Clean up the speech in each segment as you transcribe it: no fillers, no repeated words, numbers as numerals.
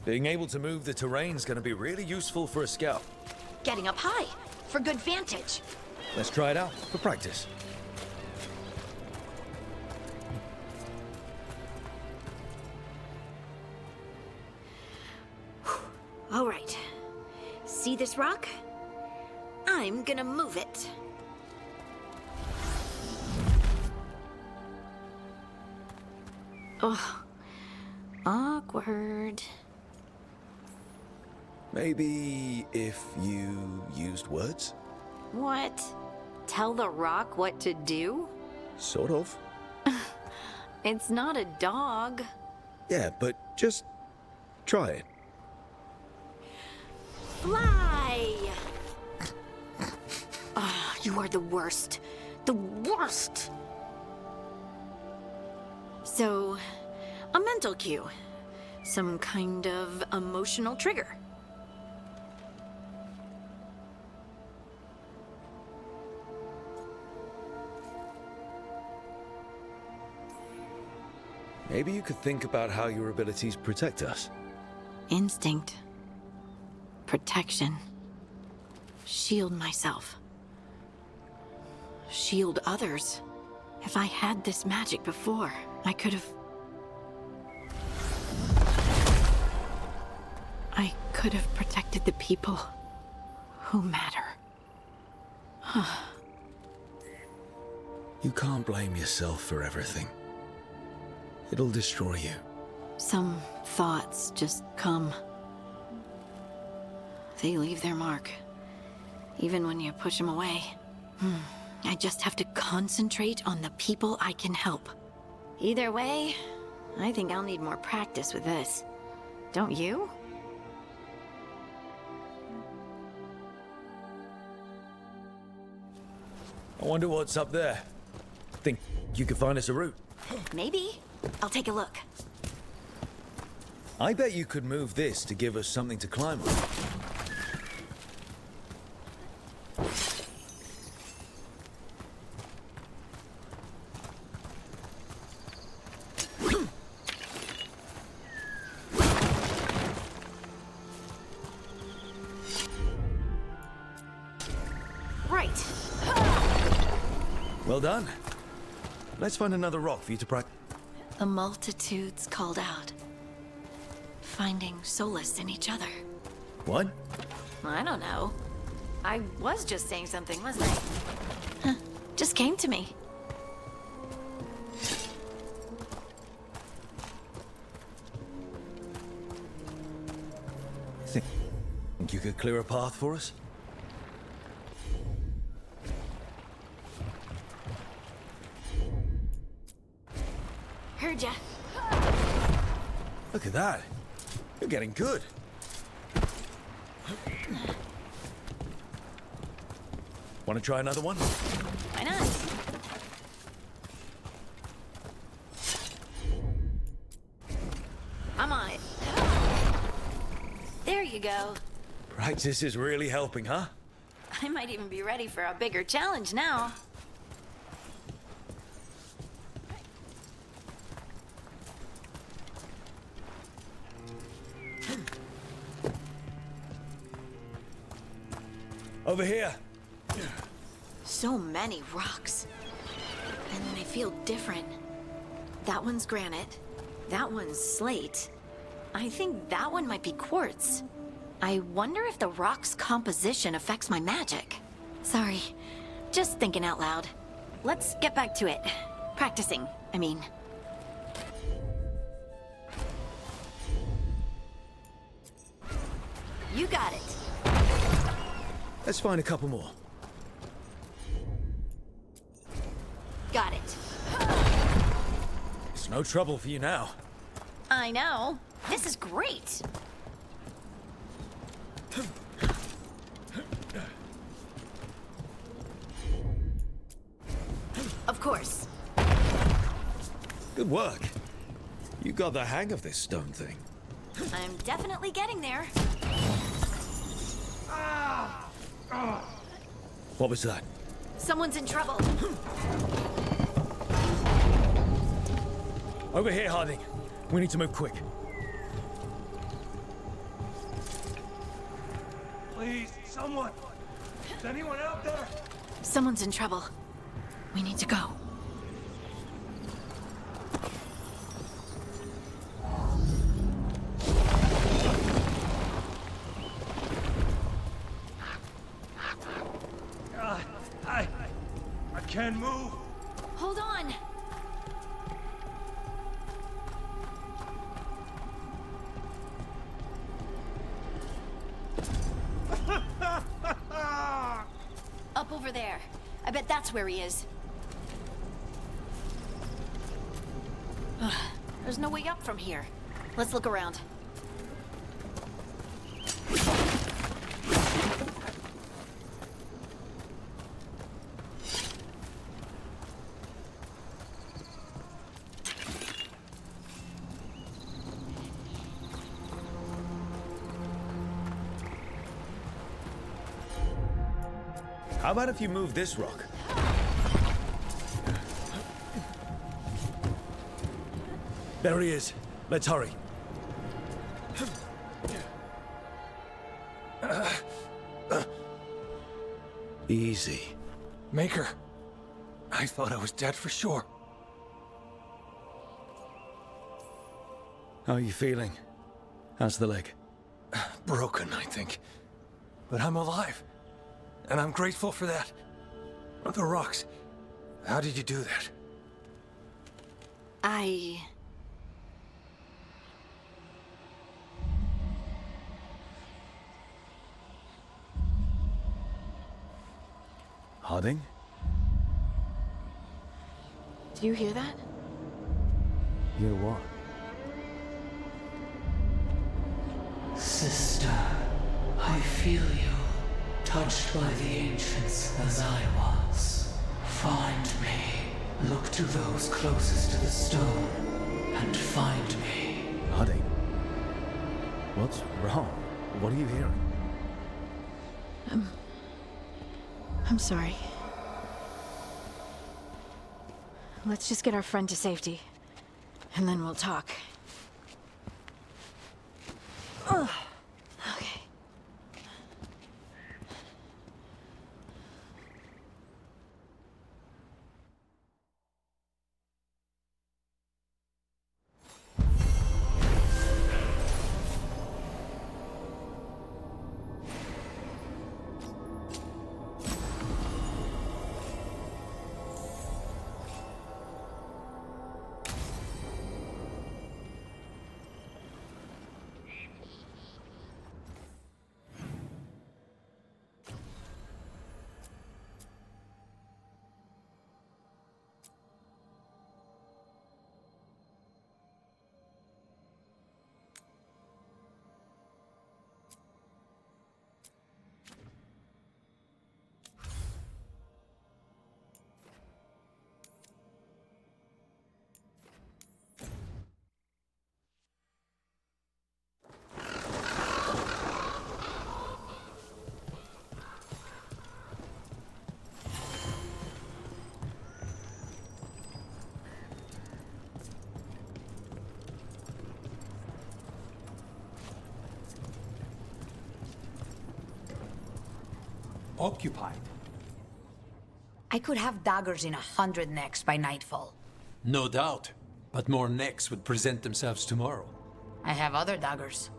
Being able to move the terrain's gonna be really useful for a scout. Getting up high, for good vantage. Let's try it out for practice. All right. See this rock? I'm gonna move it. Oh, awkward. Maybe if you used words? What? Tell the rock what to do? Sort of. It's not a dog. Yeah, but just try it. Fly! Ah, you are the worst. The worst! So, a mental cue. Some kind of emotional trigger. Maybe you could think about how your abilities protect us. Instinct. Protection. Shield myself. Shield others. If I had this magic before, I could have... I could have protected the people who matter. You can't blame yourself for everything. It'll destroy you. Some thoughts just come. They leave their mark, even when you push them away. I just have to concentrate on the people I can help. Either way, I think I'll need more practice with this. Don't you? I wonder what's up there. Think you could find us a route? Maybe. I'll take a look. I bet you could move this to give us something to climb on. Right. Well done. Let's find another rock for you to practice. The multitudes called out, finding solace in each other. What? I don't know. I was just saying something, wasn't I? Just came to me. Think you could clear a path for us? Heard ya. Look at that. You're getting good. Want to try another one? Why not? I'm on it. There you go. Practice is really helping, huh? I might even be ready for a bigger challenge now. Over here. So many rocks. And they feel different. That one's granite. That one's slate. I think that one might be quartz. I wonder if the rock's composition affects my magic. Sorry, just thinking out loud. Let's get back to it. Practicing, I mean. You got it. Let's find a couple more. Got it. It's no trouble for you now. I know. This is great. Of course. Good work. You got the hang of this stone thing. I'm definitely getting there. What was that? Someone's in trouble. Over here, Harding. We need to move quick. Please, someone! Is anyone out there? Someone's in trouble. We need to go. I can't move. Hold on! Up over there. I bet that's where he is. Ugh, there's no way up from here. Let's look around. How about if you move this rock? There he is. Let's hurry. Easy. Maker. I thought I was dead for sure. How are you feeling? How's the leg? Broken, I think. But I'm alive. And I'm grateful for that. The rocks. How did you do that? Harding? Do you hear that? Hear what? Sister, I feel you, touched by the ancients as I was. Find me, look to those closest to the stone, and find me. Harding? What's wrong? What are you hearing? I'm sorry. Let's just get our friend to safety, and then we'll talk. Ugh. Okay. Occupied. I could have daggers in 100 necks by nightfall. No doubt, but more necks would present themselves tomorrow. I have other daggers.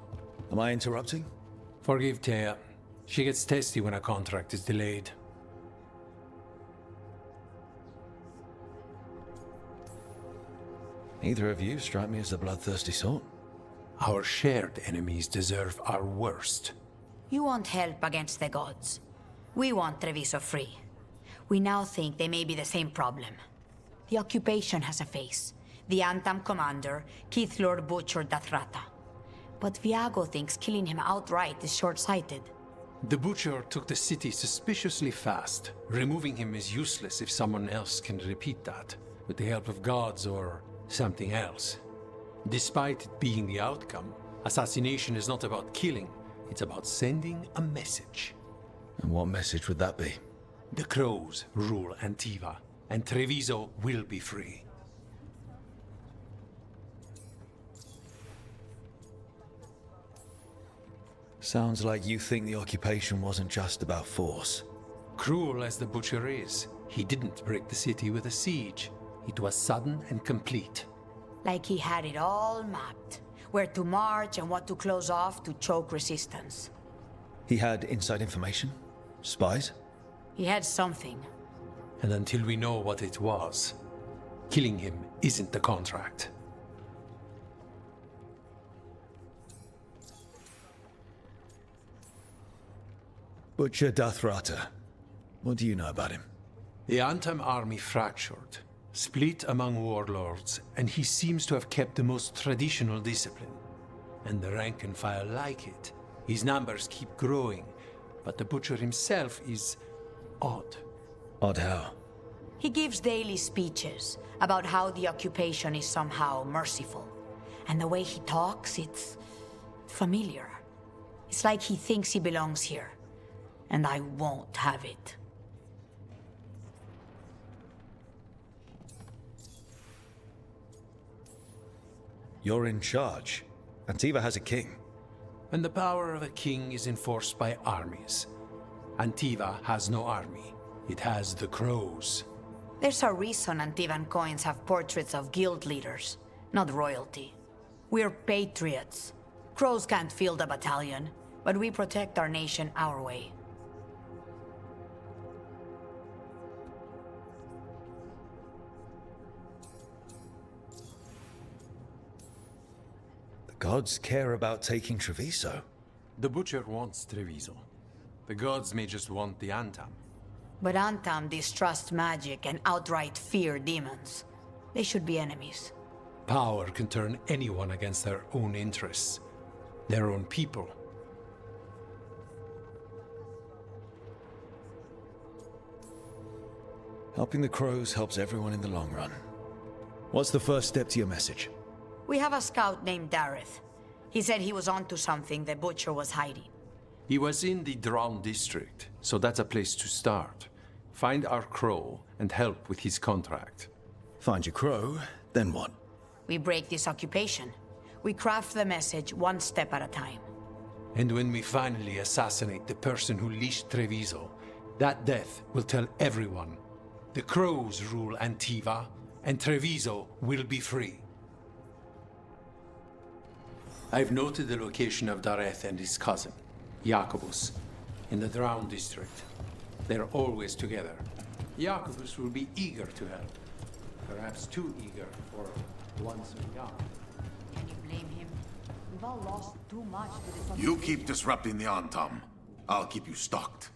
Am I interrupting? Forgive Thea. She gets testy when a contract is delayed. Neither of you strike me as the bloodthirsty sort. Our shared enemies deserve our worst. You want help against the gods. We want Treviso free. We now think they may be the same problem. The occupation has a face. The Antam commander, Keith Lord butchered Dathrata. But Viago thinks killing him outright is short-sighted. The Butcher took the city suspiciously fast. Removing him is useless if someone else can repeat that, with the help of gods or something else. Despite it being the outcome, assassination is not about killing, it's about sending a message. And what message would that be? The Crows rule Antiva, and Treviso will be free. Sounds like you think the occupation wasn't just about force. Cruel as the Butcher is, he didn't break the city with a siege. It was sudden and complete. Like he had it all mapped. Where to march and what to close off to choke resistance. He had inside information? Spies? He had something. And until we know what it was, killing him isn't the contract. Butcher Dathrata. What do you know about him? The Antam army fractured, split among warlords, and he seems to have kept the most traditional discipline. And the rank and file like it. His numbers keep growing, but the Butcher himself is odd. Odd how? He gives daily speeches about how the occupation is somehow merciful. And the way he talks, it's familiar. It's like he thinks he belongs here. And I won't have it. You're in charge. Antiva has a king. And the power of a king is enforced by armies. Antiva has no army. It has the crows. There's a reason Antivan coins have portraits of guild leaders, not royalty. We're patriots. Crows can't field a battalion, but we protect our nation our way. The gods care about taking Treviso. The Butcher wants Treviso. The gods may just want the Antam. But Antam distrust magic and outright fear demons. They should be enemies. Power can turn anyone against their own interests, their own people. Helping the crows helps everyone in the long run. What's the first step to your message? We have a scout named Dareth. He said he was onto something the Butcher was hiding. He was in the Drown district, so that's a place to start. Find our crow and help with his contract. Find your crow, then what? We break this occupation. We craft the message one step at a time. And when we finally assassinate the person who leashed Treviso, that death will tell everyone. The crows rule Antiva, and Treviso will be free. I've noted the location of Dareth and his cousin, Jacobus, in the Drown district. They're always together. Jacobus will be eager to help. Perhaps too eager for one so young. Can you blame him? We've all lost too much to this. You keep disrupting the Antam. I'll keep you stocked.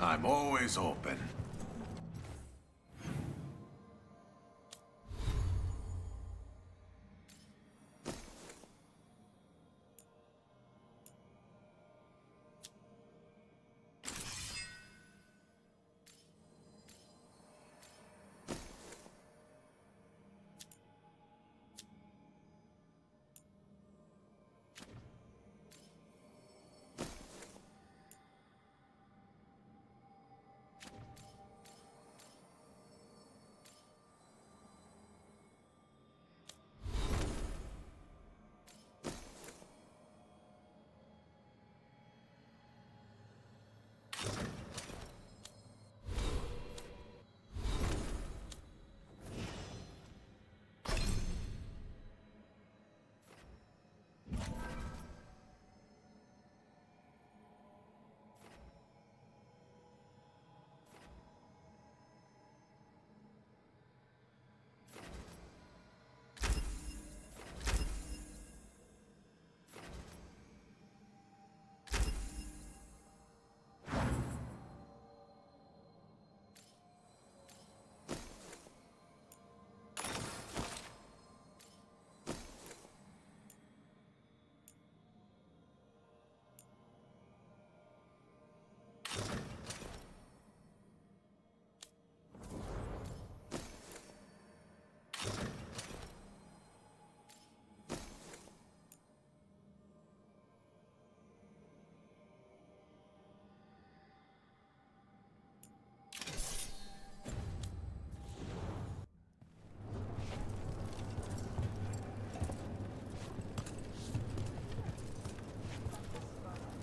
I'm always open.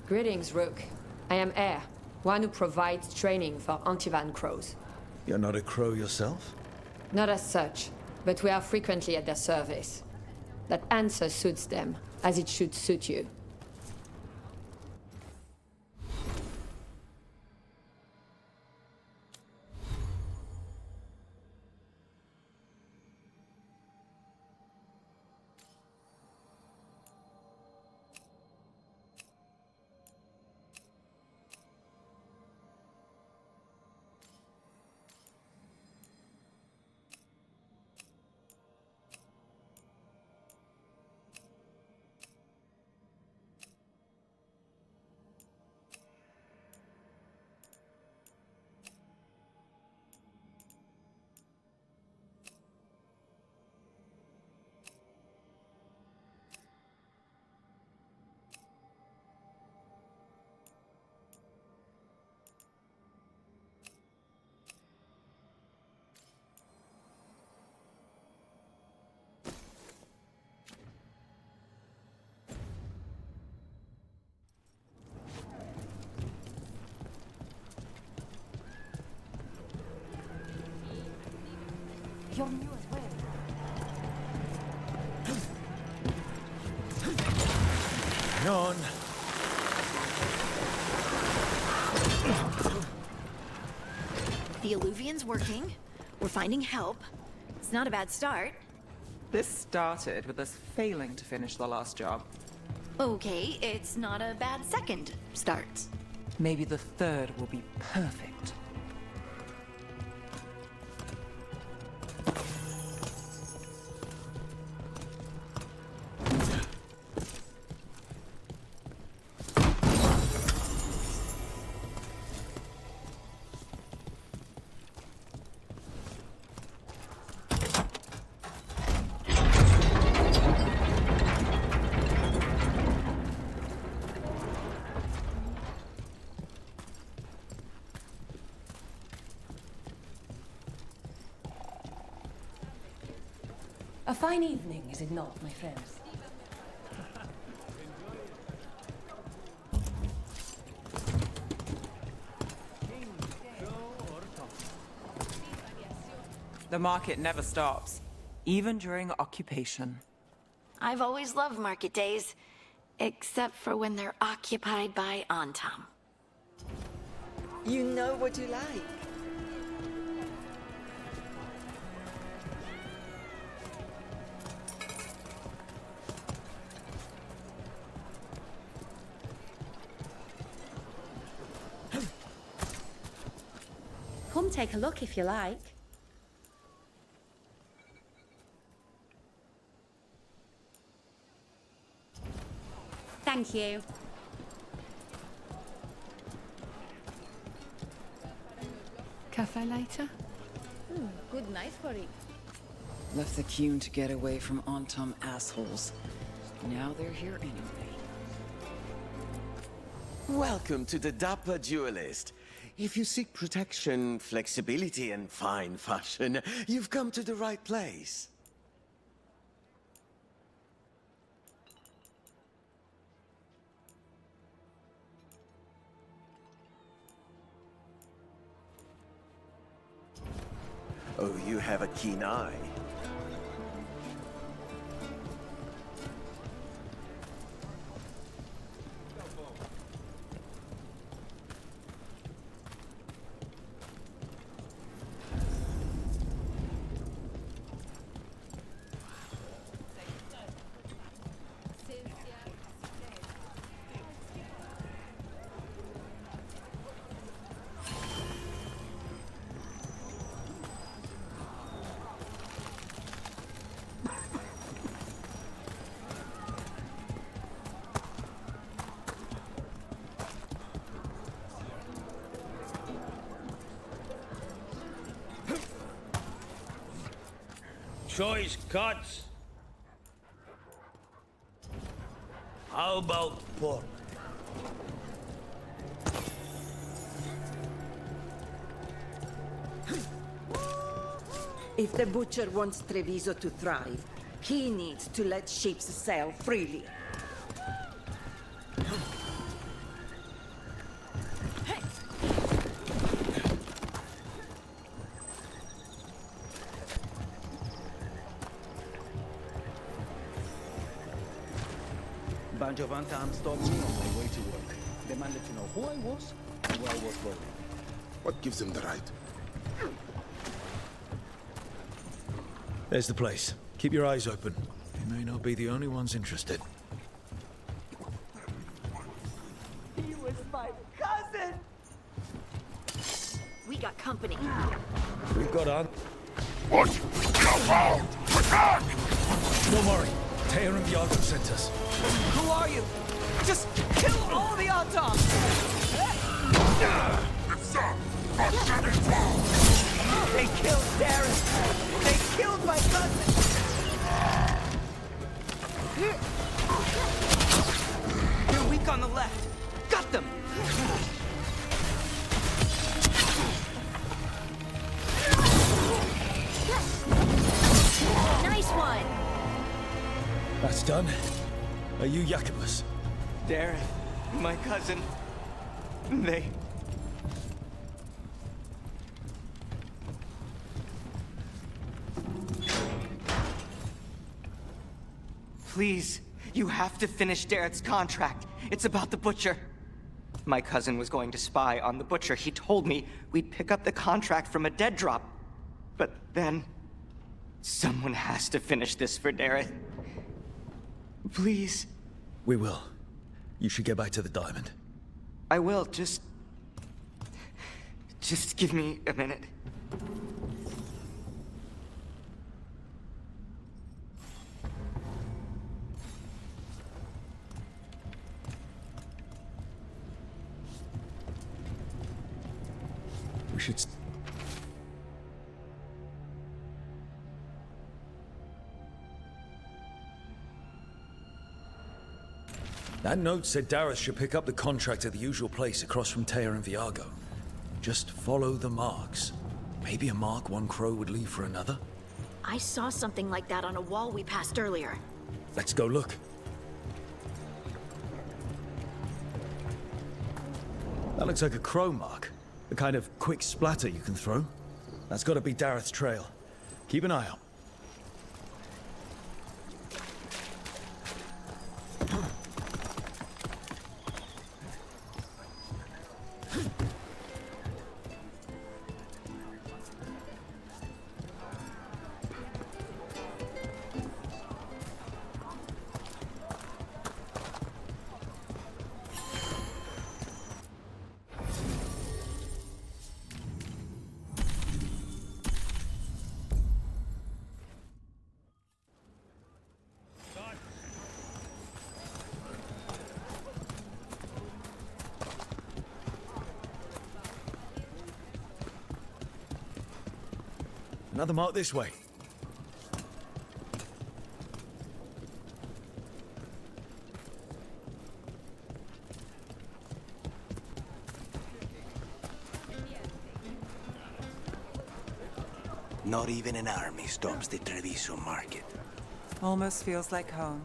Greetings, Rook. I am Air, one who provides training for Antivan crows. You're not a crow yourself? Not as such, but we are frequently at their service. That answer suits them, as it should suit you. You're new as well. Hang on. The Alluvian's working. We're finding help. It's not a bad start. This started with us failing to finish the last job. Okay, it's not a bad second start. Maybe the third will be perfect. A fine evening, is it not, my friends? The market never stops, even during occupation. I've always loved market days, except for when they're occupied by Antam. You know what you like. Come take a look if you like. Thank you. Cafe later? Good night for it. Left the Qun to get away from Antam assholes. Now they're here anyway. Welcome to the Dapper Duelist. If you seek protection, flexibility, and fine fashion, you've come to the right place. Oh, you have a keen eye. Choice cuts. How about pork? If the butcher wants Treviso to thrive, he needs to let sheep sell freely. Bunch of Antam stopped me on my way to work. Demanded to know who I was and where I was going. What gives them the right? There's the place. Keep your eyes open. We may not be the only ones interested. He was my cousin! We got company. We've got on. What? Attack! Don't worry. Tear and Veilguard sent us. Who are you? Just kill all the Antam! They killed Darren! They killed my cousin! They're weak on the left. Got them! Nice one! That's done. Are you Jacobus? Darren, my cousin. They... Please, you have to finish Darrett's contract. It's about the Butcher. My cousin was going to spy on the Butcher. He told me we'd pick up the contract from a dead drop. But then... someone has to finish this for Darrett. Please. We will. You should get back to the diamond. I will, just give me a minute. We should... That note said Dareth should pick up the contract at the usual place across from Teir and Viago. Just follow the marks. Maybe a mark one crow would leave for another? I saw something like that on a wall we passed earlier. Let's go look. That looks like a crow mark. The kind of quick splatter you can throw. That's got to be Dareth's trail. Keep an eye out. Another mark this way. Not even an army stops the Treviso market. Almost feels like home.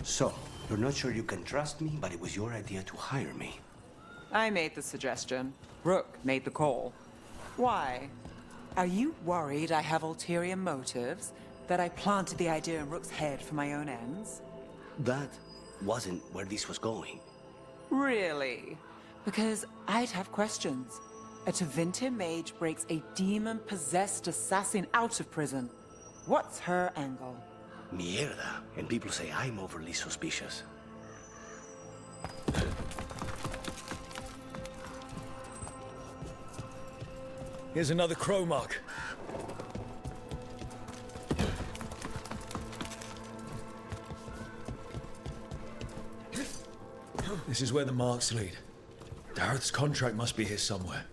So, you're not sure you can trust me, but it was your idea to hire me. I made the suggestion. Rook made the call. Why? Are you worried I have ulterior motives? That I planted the idea in Rook's head for my own ends? That wasn't where this was going. Really? Because I'd have questions. A Tevinter mage breaks a demon-possessed assassin out of prison. What's her angle? Mierda. And people say I'm overly suspicious. Here's another crow mark. This is where the marks lead. Dareth's contract must be here somewhere.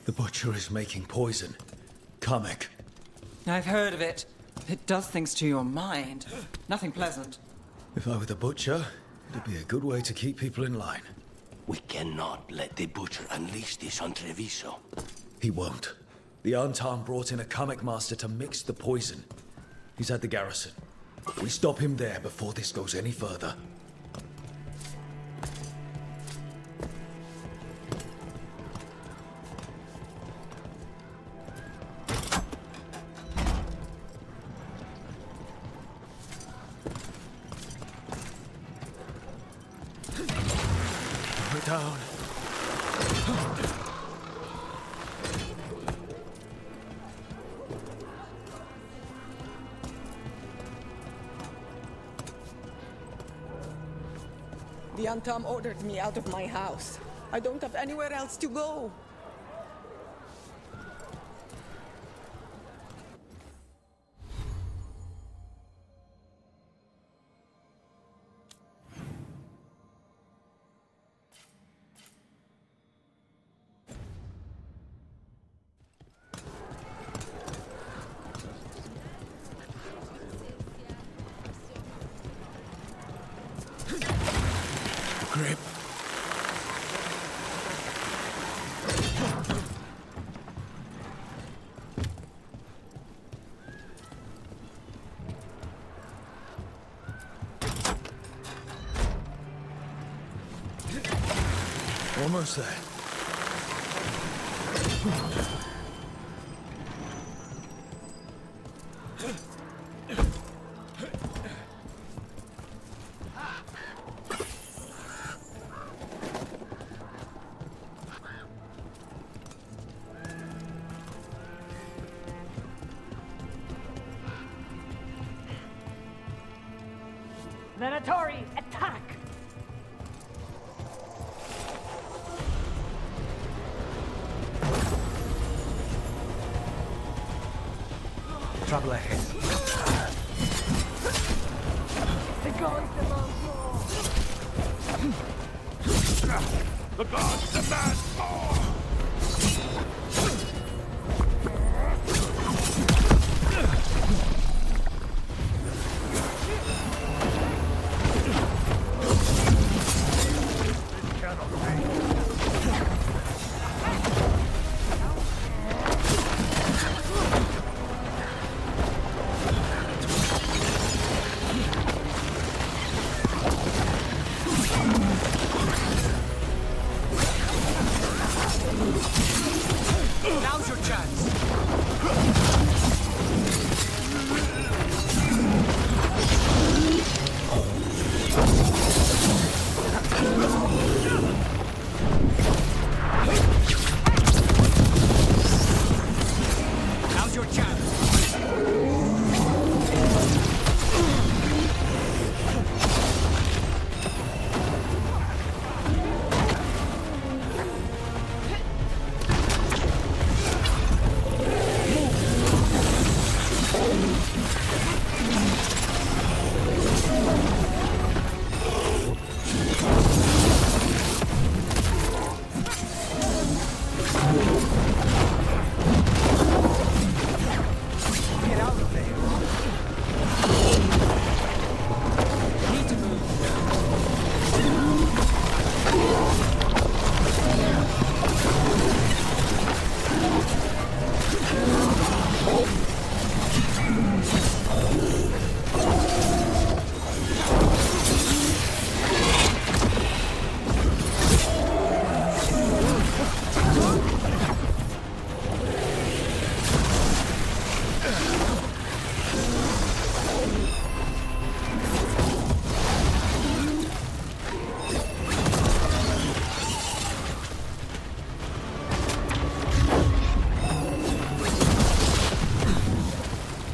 The Butcher is making poison. Kamek. I've heard of it. It does things to your mind. Nothing pleasant. If I were the Butcher, it'd be a good way to keep people in line. We cannot let the Butcher unleash this on Treviso. He won't. The Antam brought in a Kamek master to mix the poison. He's at the garrison. We stop him there before this goes any further. We're down. The Antam ordered me out of my house. I don't have anywhere else to go. Grip. Almost there. Venatori, attack! Trouble ahead. The gods demand more! The gods demand more! Now's your chance. Now's your chance. Get out of there. Need to move.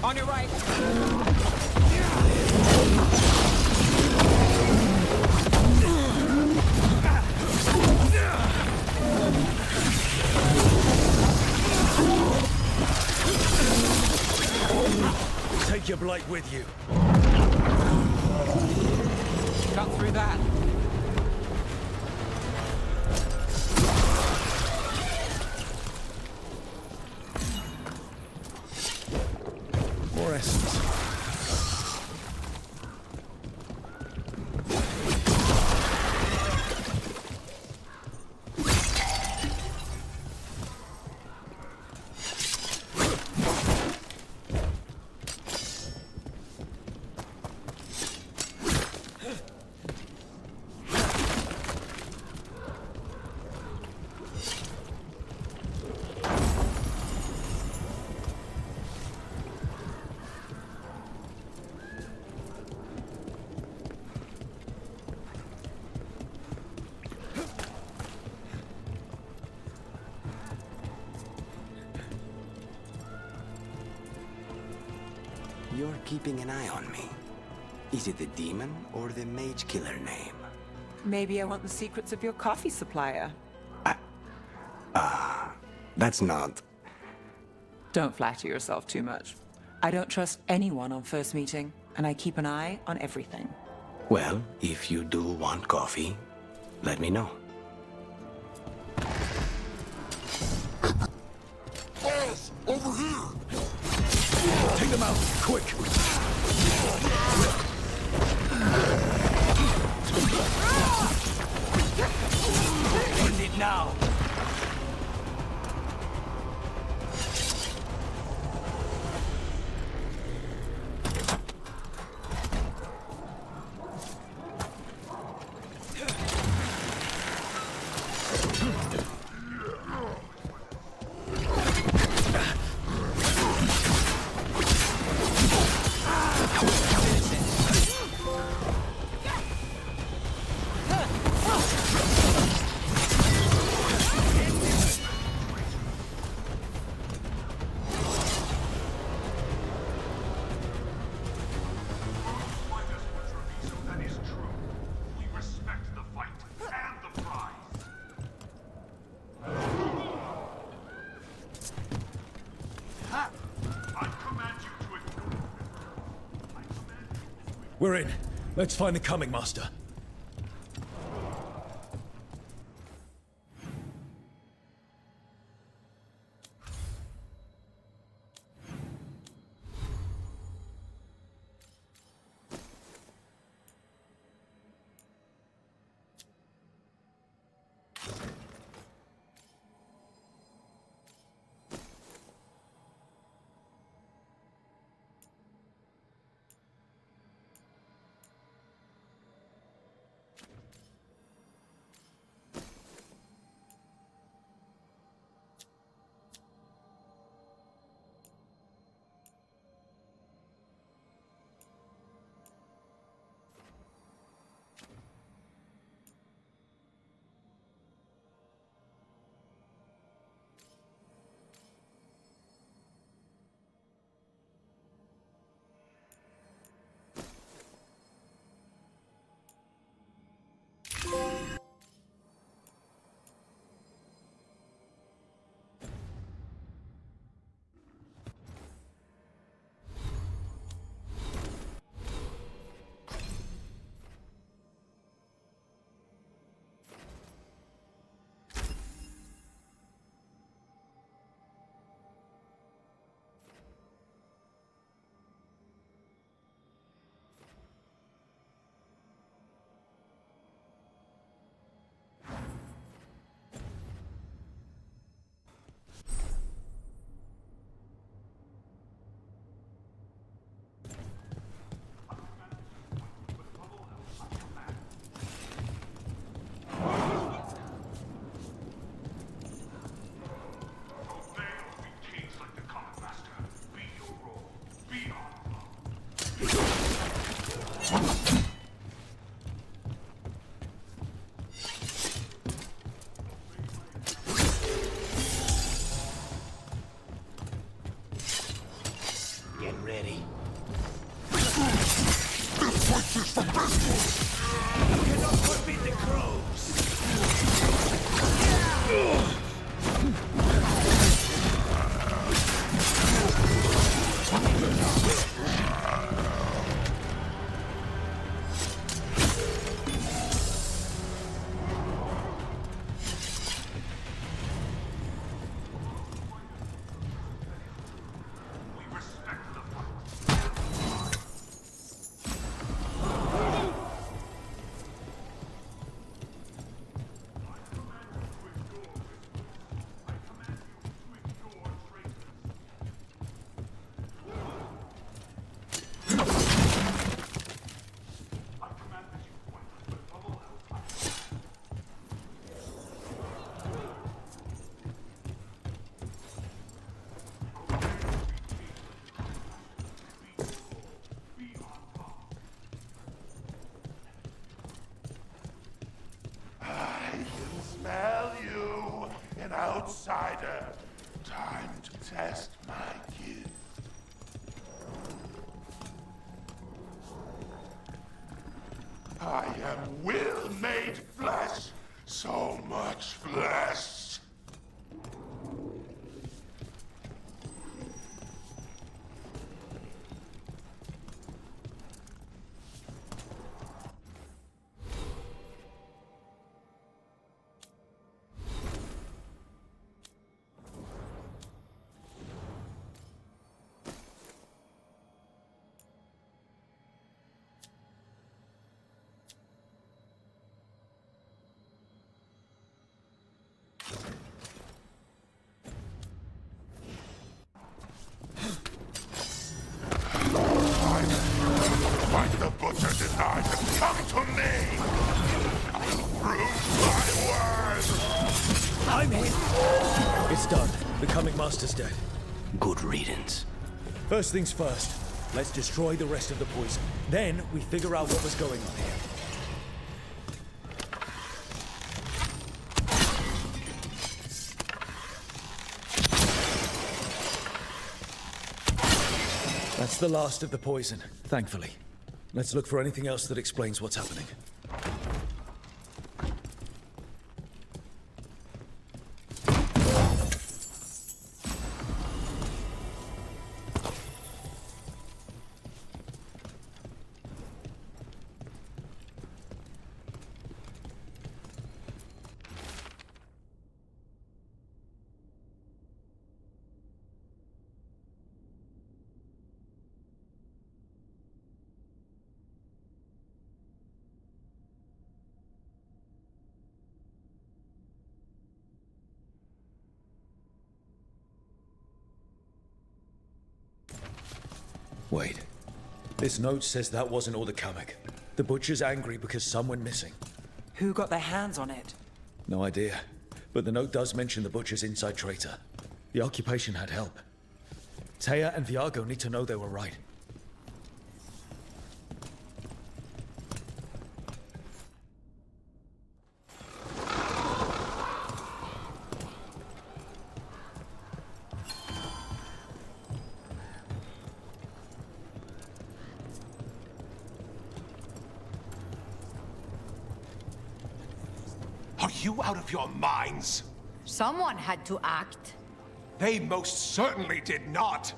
On your right. Take your blight with you. Got through that. More essence. You're keeping an eye on me. Is it the demon or the mage killer name? Maybe I want the secrets of your coffee supplier. That's not... Don't flatter yourself too much. I don't trust anyone on first meeting, and I keep an eye on everything. Well, if you do want coffee, let me know. Boss, over here! Take them out, quick! End it now! We're in. Let's find the coming master. test my gift. I am will made flesh, so much flesh. Why the butcher denied to come to me? I'll prove my words! I'm in! It's done. The Coming Master's dead. Good riddance. First things first, let's destroy the rest of the poison. Then we figure out what was going on here. That's the last of the poison, thankfully. Let's look for anything else that explains what's happening. Wait. This note says that wasn't all the Kamek. The Butcher's angry because some went missing. Who got their hands on it? No idea. But the note does mention the Butcher's inside traitor. The occupation had help. Taya and Viago need to know they were right. Are you out of your minds? Someone had to act. They most certainly did not.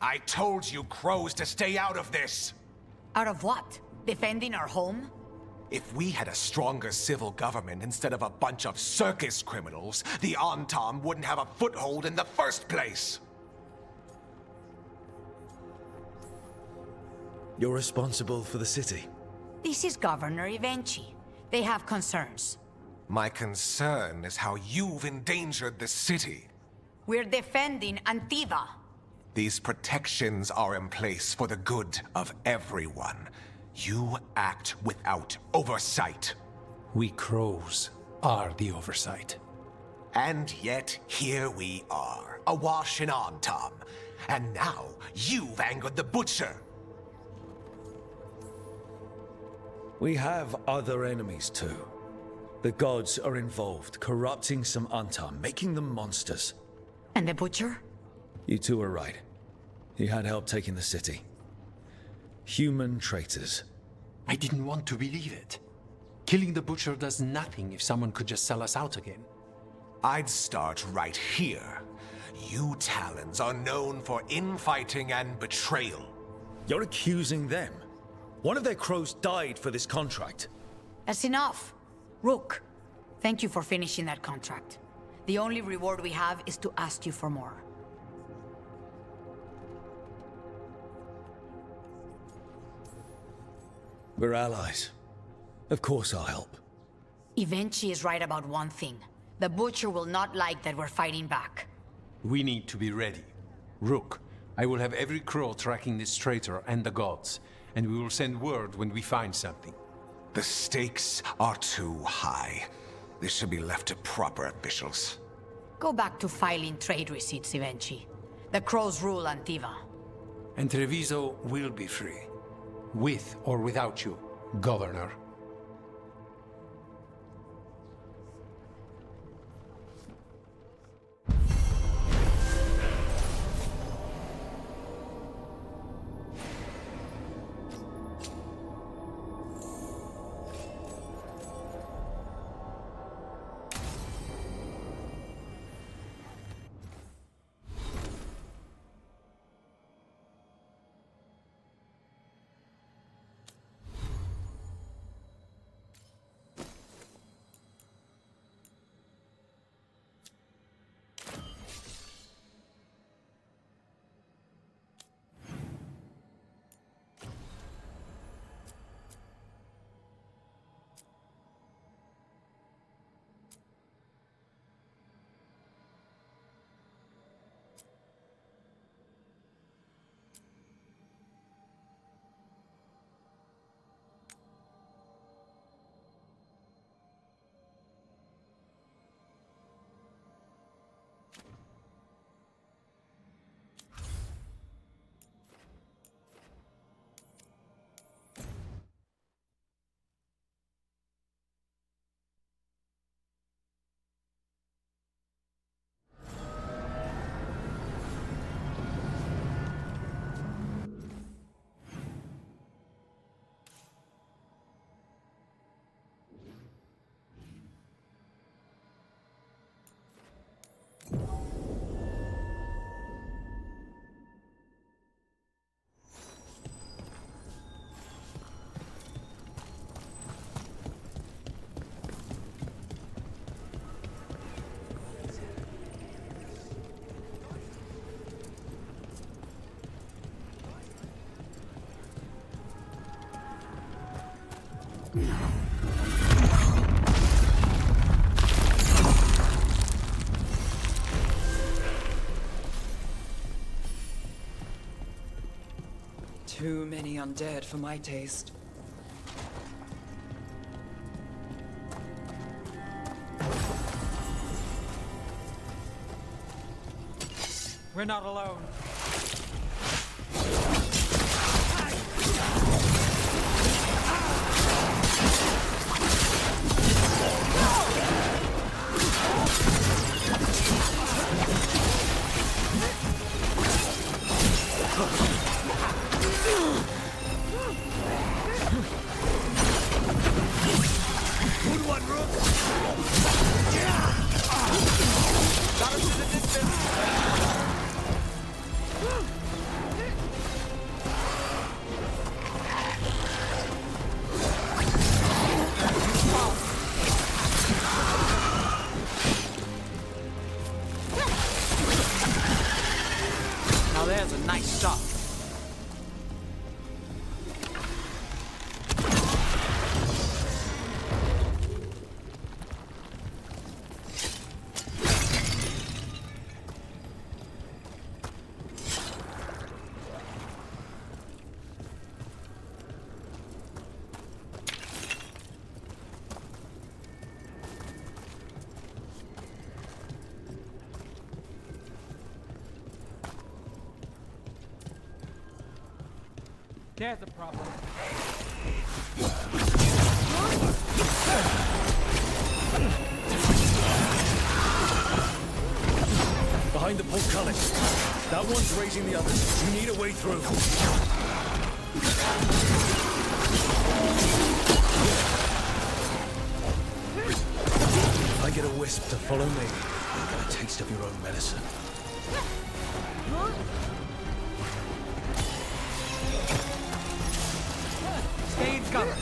I told you crows to stay out of this. Out of what? Defending our home? If we had a stronger civil government instead of a bunch of circus criminals, the Antam wouldn't have a foothold in the first place. You're responsible for the city. This is Governor Ivenchi. They have concerns. My concern is how you've endangered the city. We're defending Antiva. These protections are in place for the good of everyone. You act without oversight. We crows are the oversight. And yet, here we are, awash in Antam. And now, you've angered the Butcher. We have other enemies too. The gods are involved, corrupting some Antam, making them monsters. And the Butcher? You two are right. He had help taking the city. Human traitors. I didn't want to believe it. Killing the Butcher does nothing if someone could just sell us out again. I'd start right here. You Talons are known for infighting and betrayal. You're accusing them? One of their crows died for this contract. That's enough. Rook, thank you for finishing that contract. The only reward we have is to ask you for more. We're allies. Of course I'll help. Ivenchi is right about one thing. The Butcher will not like that we're fighting back. We need to be ready. Rook, I will have every crow tracking this traitor and the gods, and we will send word when we find something. The stakes are too high. This should be left to proper officials. Go back to filing trade receipts, Ivenchi. The crows rule Antiva. And Treviso will be free. With or without you, Governor. Too many undead for my taste. We're not alone. Now there's a nice shot. There's a problem. Behind the portcullis. That one's raising the others. You need a way through. If I get a wisp to follow me, you get a taste of your own medicine. Stay in cover.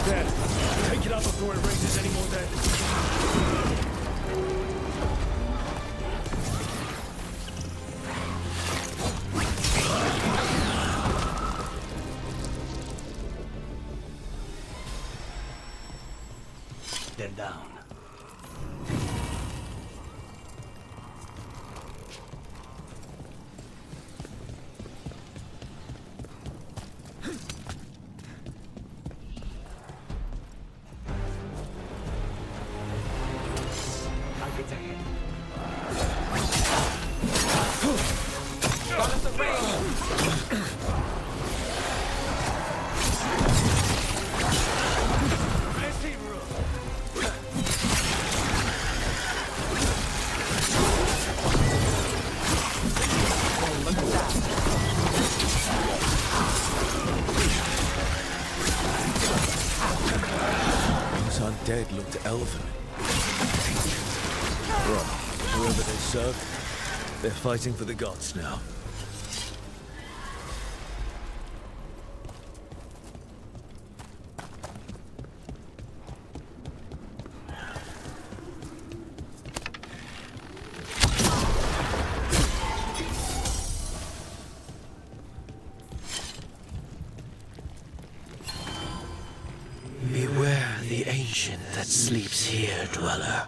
Dead. Take it out before it raises any more dead. They're down. It's ahead. Those undead looked elven. Right, whoever they serve, they're fighting for the gods now. Beware the ancient that sleeps here, dweller.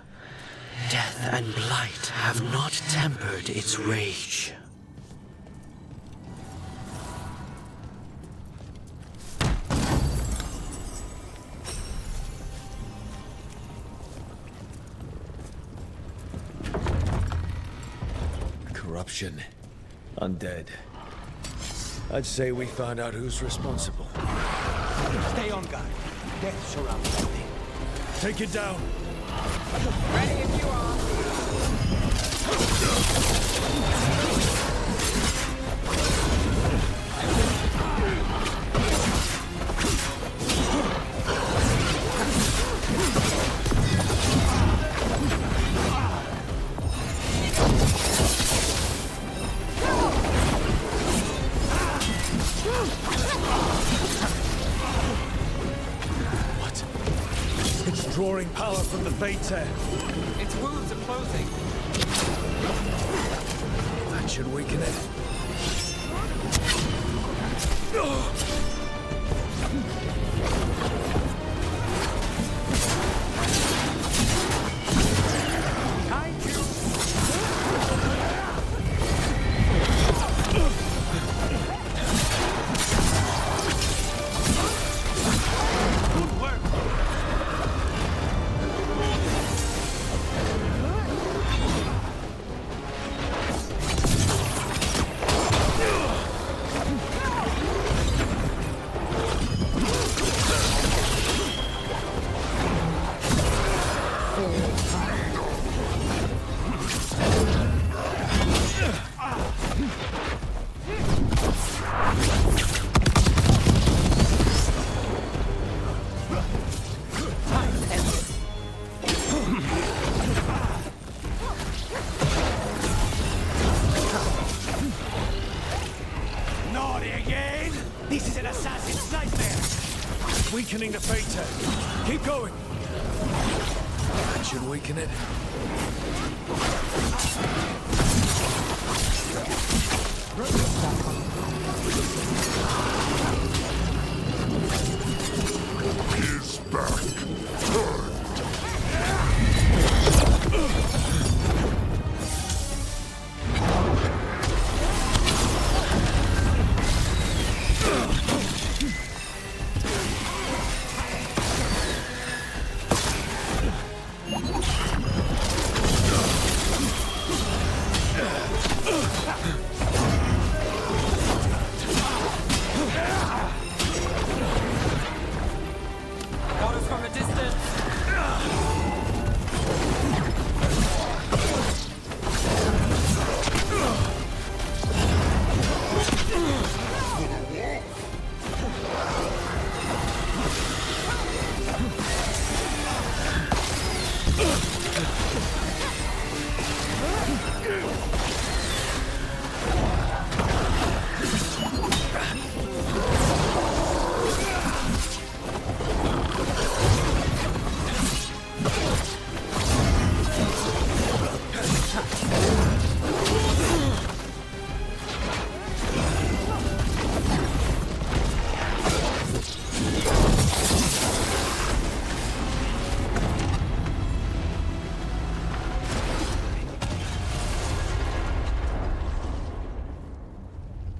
Death and blight have not tempered its rage. Corruption. Undead. I'd say we found out who's responsible. Stay on guard. Death surrounds everything. Take it down. Ready if you are. It's drawing power from the Veilguard. Its wounds are closing. That should weaken it. This is an assassin's nightmare! Weakening the Veilguard. Keep going. That should weaken it. He's back. Got us from a distance.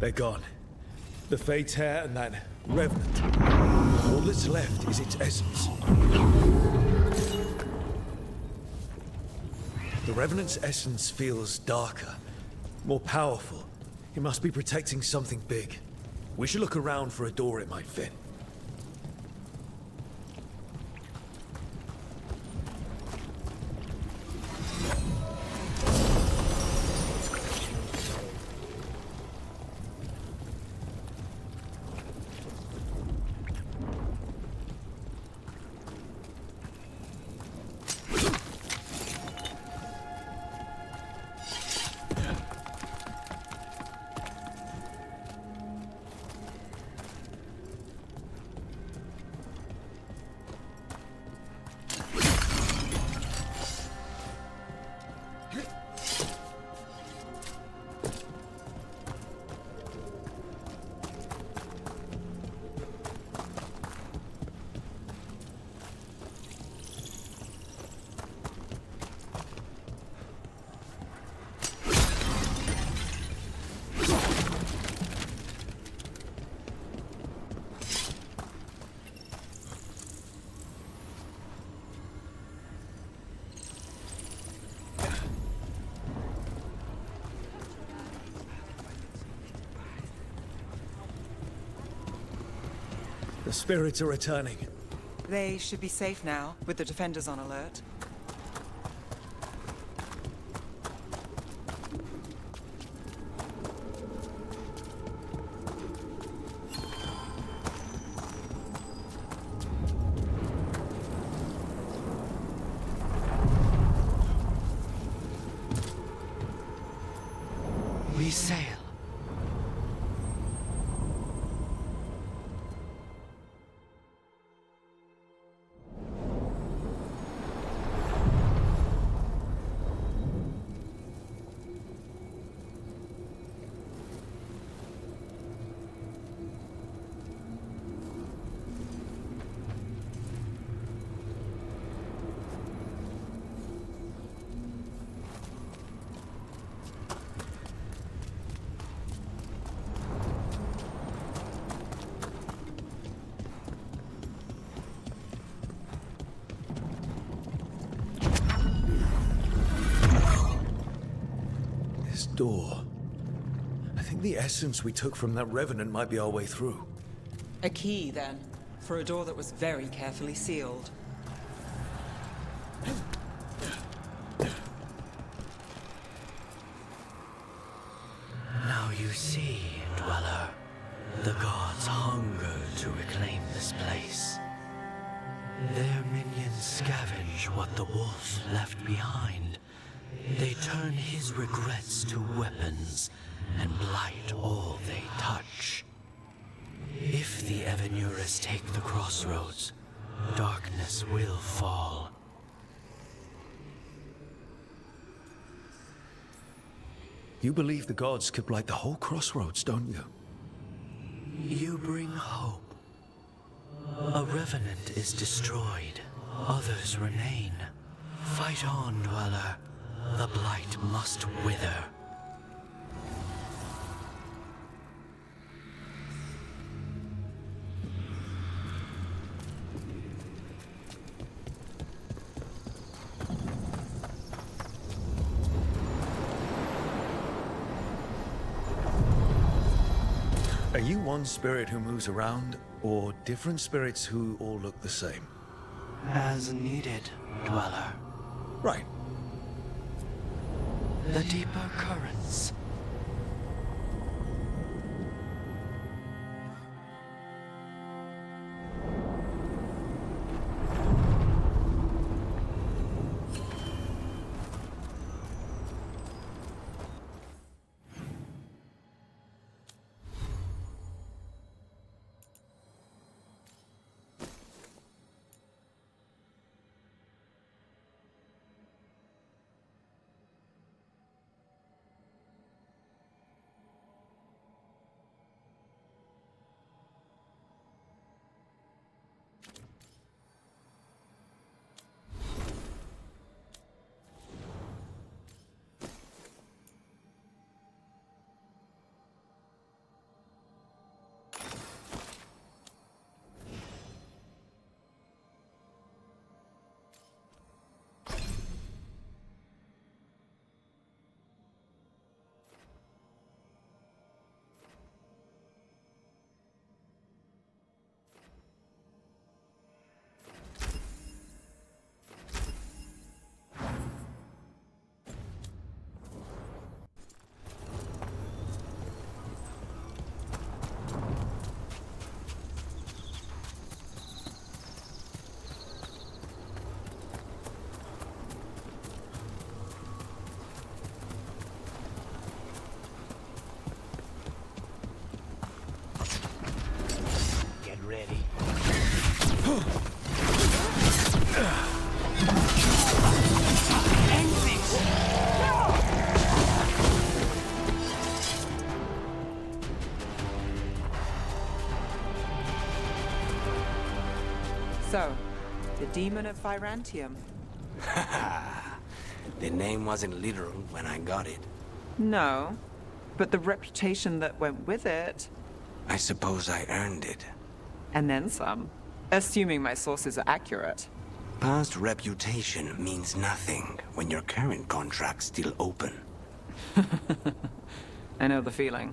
They're gone. The Veilguard and that Revenant. All that's left is its essence. The Revenant's essence feels darker, more powerful. It must be protecting something big. We should look around for a door it might fit. The spirits are returning. They should be safe now, with the defenders on alert. We sail. Door. I think the essence we took from that Revenant might be our way through. A key, then, for a door that was very carefully sealed. Now you see, Dweller. The gods hunger to reclaim this place. Their minions scavenge what the wolf left behind. They turn his regrets to weapons and blight all they touch. If the Evenuris take the crossroads, darkness will fall. You believe the gods could blight the whole crossroads, don't you? You bring hope. A revenant is destroyed, others remain. Fight on, Dweller. The blight must wither. Are you one spirit who moves around, or different spirits who all look the same? As needed, Dweller. Right. The deeper currents. So, the demon of Fyrantium. The name wasn't literal when I got it. No, but the reputation that went with it. I suppose I earned it. And then some. Assuming my sources are accurate. Past reputation means nothing when your current contract's still open. I know the feeling.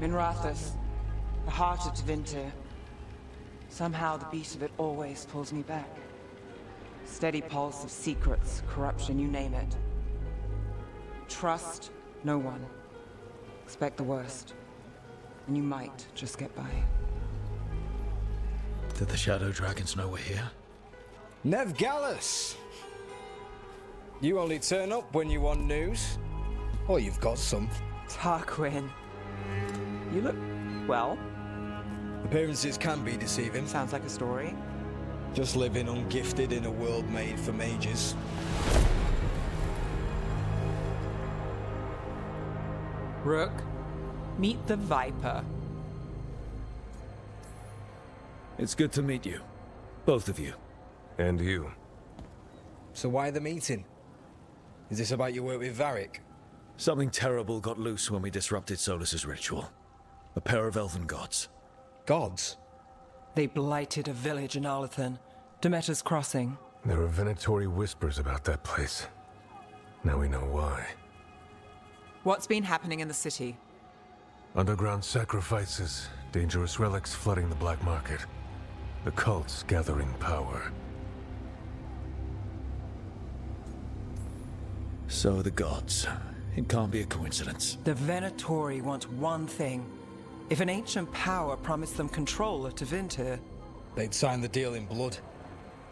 Minrathous, the heart of Tevinter. Somehow the beat of it always pulls me back. Steady pulse of secrets, corruption, you name it. Trust no one. Expect the worst. And you might just get by. Did the Shadow Dragons know we're here? Nev Gallus! You only turn up when you want news. Or you've got some. Tarquin. You look well. Appearances can be deceiving. Sounds like a story. Just living ungifted in a world made for mages. Rook, meet the Viper. It's good to meet you. Both of you. And you. So why the meeting? Is this about your work with Varric? Something terrible got loose when we disrupted Solus's ritual. A pair of elven gods. Gods? They blighted a village in Arlathan, Demeter's Crossing. There are Venatori whispers about that place. Now we know why. What's been happening in the city? Underground sacrifices, dangerous relics flooding the black market. The cults gathering power. So the gods. It can't be a coincidence. The Venatori want one thing. If an ancient power promised them control of Tevinter, they'd sign the deal in blood.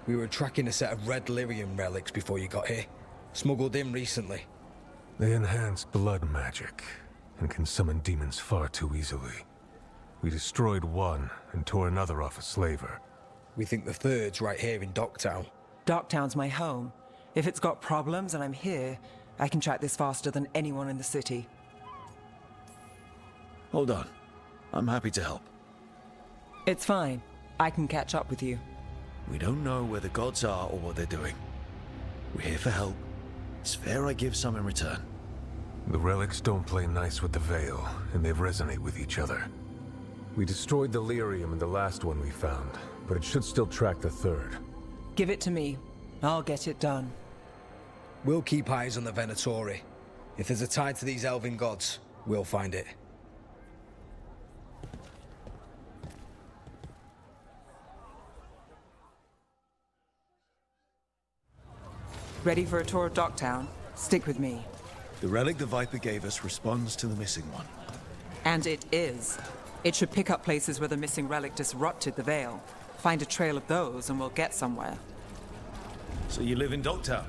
We were tracking a set of red lyrium relics before you got here. Smuggled in recently. They enhance blood magic and can summon demons far too easily. We destroyed one and tore another off a slaver. We think the third's right here in Docktown. Docktown's my home. If it's got problems and I'm here, I can track this faster than anyone in the city. Hold on. I'm happy to help. It's fine. I can catch up with you. We don't know where the gods are or what they're doing. We're here for help. It's fair I give some in return. The relics don't play nice with the Veil, and they resonate with each other. We destroyed the lyrium in the last one we found, but it should still track the third. Give it to me. I'll get it done. We'll keep eyes on the Venatori. If there's a tie to these elven gods, we'll find it. Ready for a tour of Docktown? Stick with me. The relic the Viper gave us responds to the missing one. And it is. It should pick up places where the missing relic disrupted the Veil. Find a trail of those and we'll get somewhere. So you live in Docktown?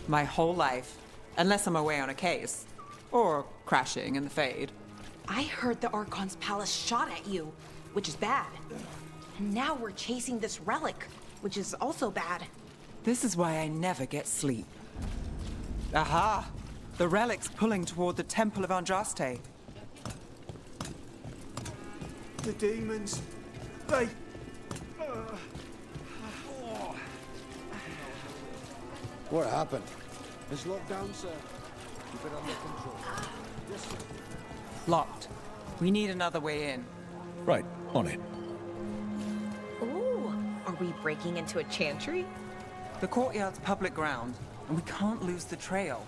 My whole life. Unless I'm away on a case. Or crashing in the Fade. I heard the Archon's palace shot at you, which is bad. And now we're chasing this relic, which is also bad. This is why I never get sleep. Aha! The relic's pulling toward the Temple of Andraste. The demons, they... What happened? It's locked down, sir. Keep it under control. Yes, sir. Locked. We need another way in. Right, on it. Ooh, are we breaking into a chantry? The courtyard's public ground, and we can't lose the trail.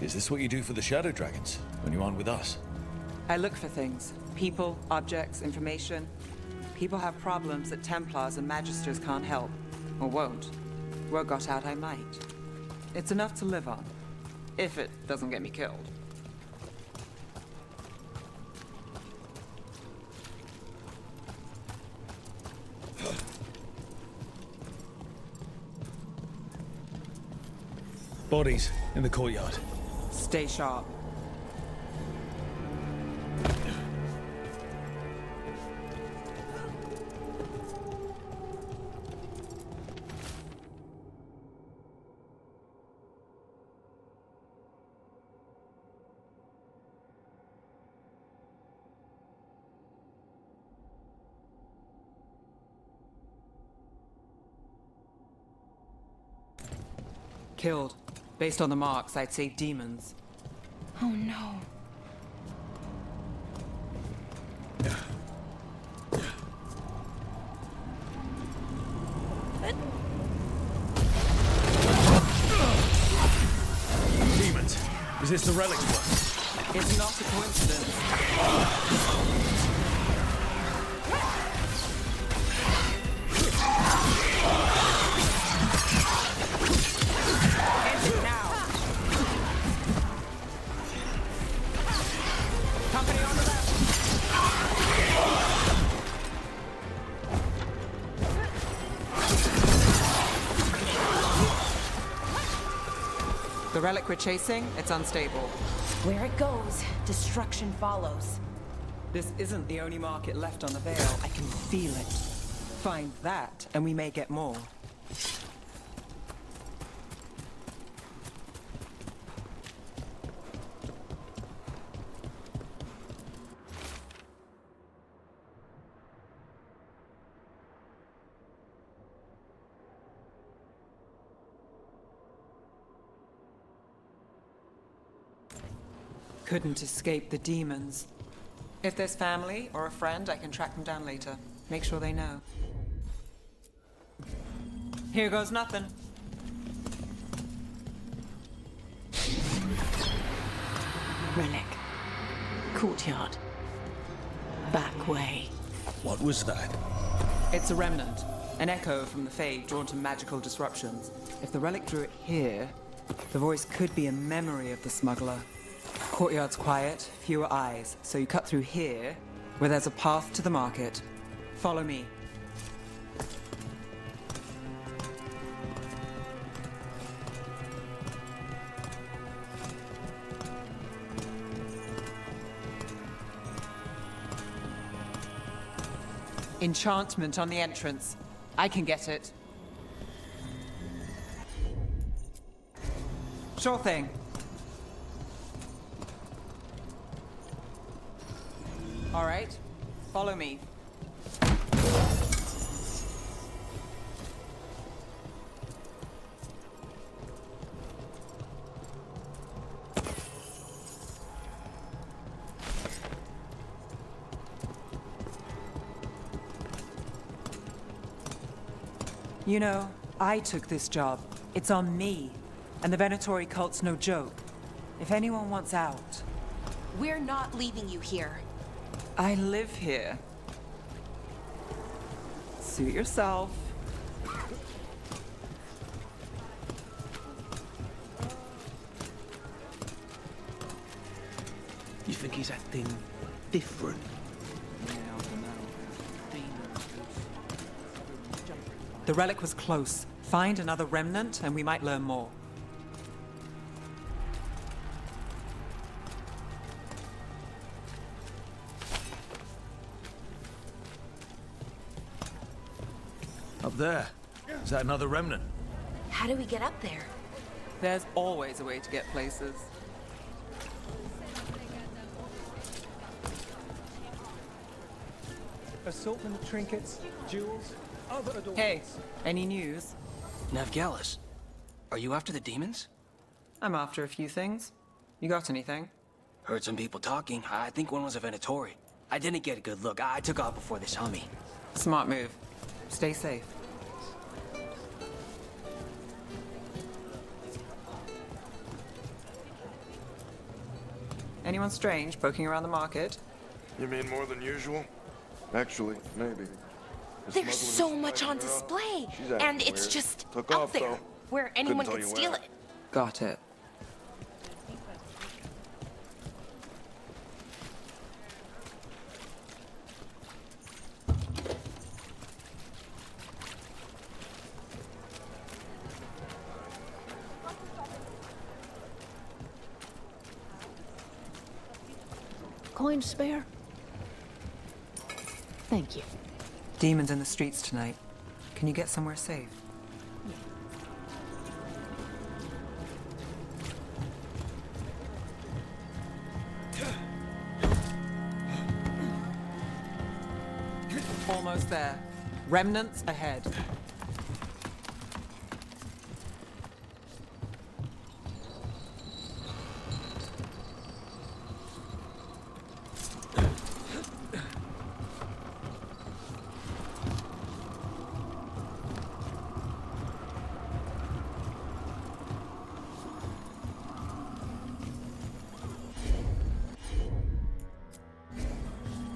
Is this what you do for the Shadow Dragons, when you aren't with us? I look for things. People, objects, information. People have problems that Templars and Magisters can't help. Or won't. Word got out I might. It's enough to live on. If it doesn't get me killed. Bodies in the courtyard. Stay sharp. Killed. Based on the marks, I'd say demons. Oh no. Demons. Is this the relic's work? It's not a coincidence. The relic we're chasing, it's unstable. Where it goes, destruction follows. This isn't the only market left on the Veil. I can feel it. Find that, and we may get more. Couldn't escape the demons. If there's family or a friend, I can track them down later. Make sure they know. Here goes nothing. Relic. Courtyard. Back way. What was that? It's a remnant. An echo from the Fade drawn to magical disruptions. If the relic drew it here, the voice could be a memory of the smuggler. Courtyard's quiet, fewer eyes, so you cut through here, where there's a path to the market. Follow me. Enchantment on the entrance. I can get it. Sure thing. All right, follow me. You know, I took this job. It's on me. And the Venatori cult's no joke. If anyone wants out... We're not leaving you here. I live here. Suit yourself. You think he's acting different? The relic was close. Find another remnant and we might learn more. Up there. Is that another remnant? How do we get up there? There's always a way to get places. Assortment of trinkets, jewels, other adornments. Hey, any news? Navgalis, are you after the demons? I'm after a few things. You got anything? Heard some people talking. I think one was a Venatori. I didn't get a good look. I took off before they saw me. Smart move. Stay safe. Anyone strange poking around the market? You mean more than usual? Actually, maybe. There's so much on display, and it's just out there, where anyone could steal it. Got it. Coin spare? Thank you. Demons in the streets tonight. Can you get somewhere safe? Almost there. Remnants ahead.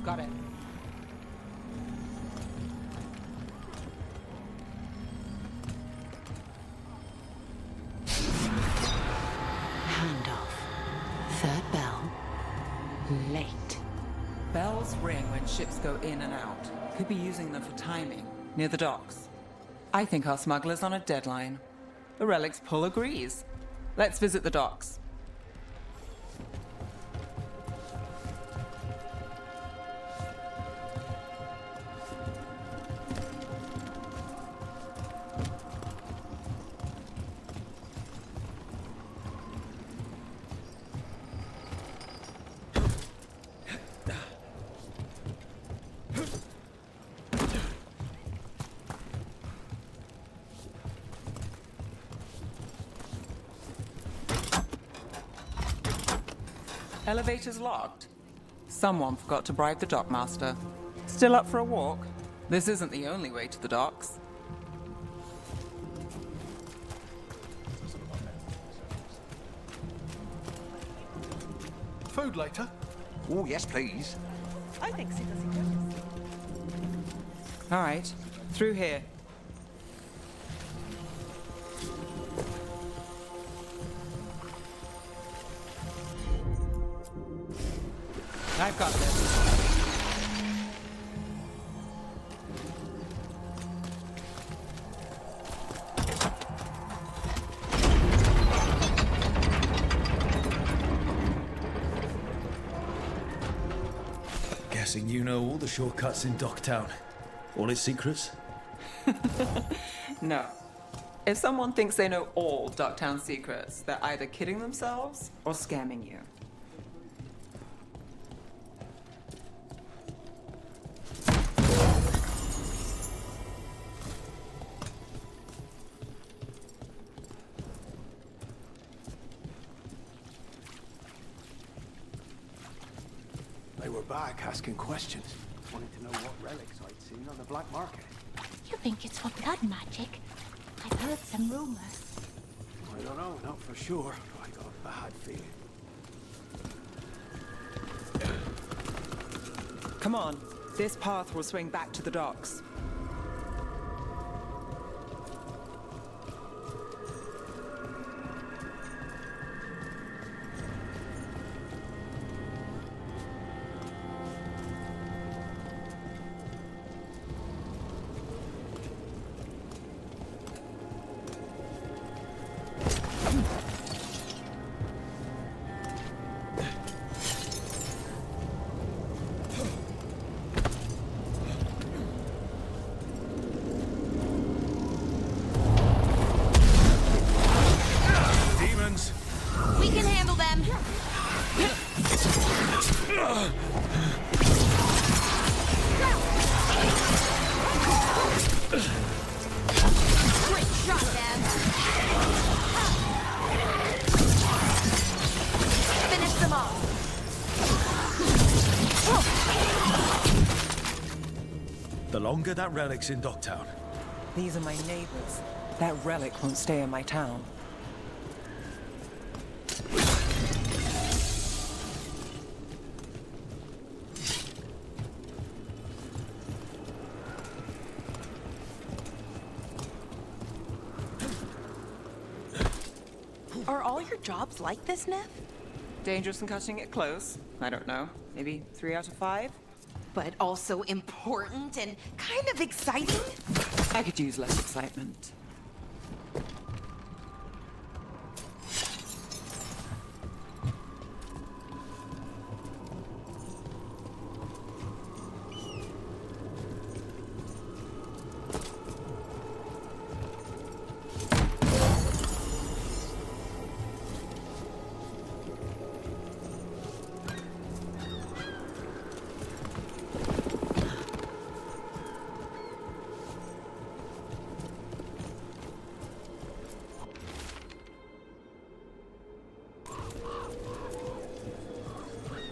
Got it. Handoff. Third bell. Late. Bells ring when ships go in and out. Could be using them for timing, near the docks. I think our smuggler's on a deadline. The relic's pull agrees. Let's visit the docks. Elevator's locked. Someone forgot to bribe the dockmaster. Still up for a walk? This isn't the only way to the docks. Food later? Oh, yes, please. I think so. All right, through here. I've got this. Guessing you know all the shortcuts in Docktown. All its secrets? No. If someone thinks they know all Docktown secrets, they're either kidding themselves or scamming you. They were back asking questions. Wanted to know what relics I'd seen on the black market. You think it's for blood magic? I've heard some rumors. I don't know, not for sure. I got a bad feeling. Come on. This path will swing back to the docks. We can handle them. Great shot, Dad. Finish them off. The longer that relic's in Docktown. These are my neighbors. That relic won't stay in my town. Are all your jobs like this, Neff? Dangerous and cutting it close. I don't know. Maybe 3 out of 5? But also important and kind of exciting? I could use less excitement.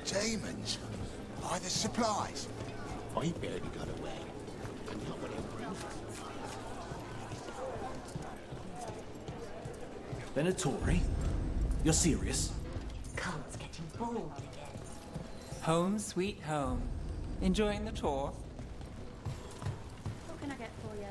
Demons? Are the supplies? I barely got away. And not what Venatori? You're serious? Cole's getting bold again. Home sweet home. Enjoying the tour? What can I get for you?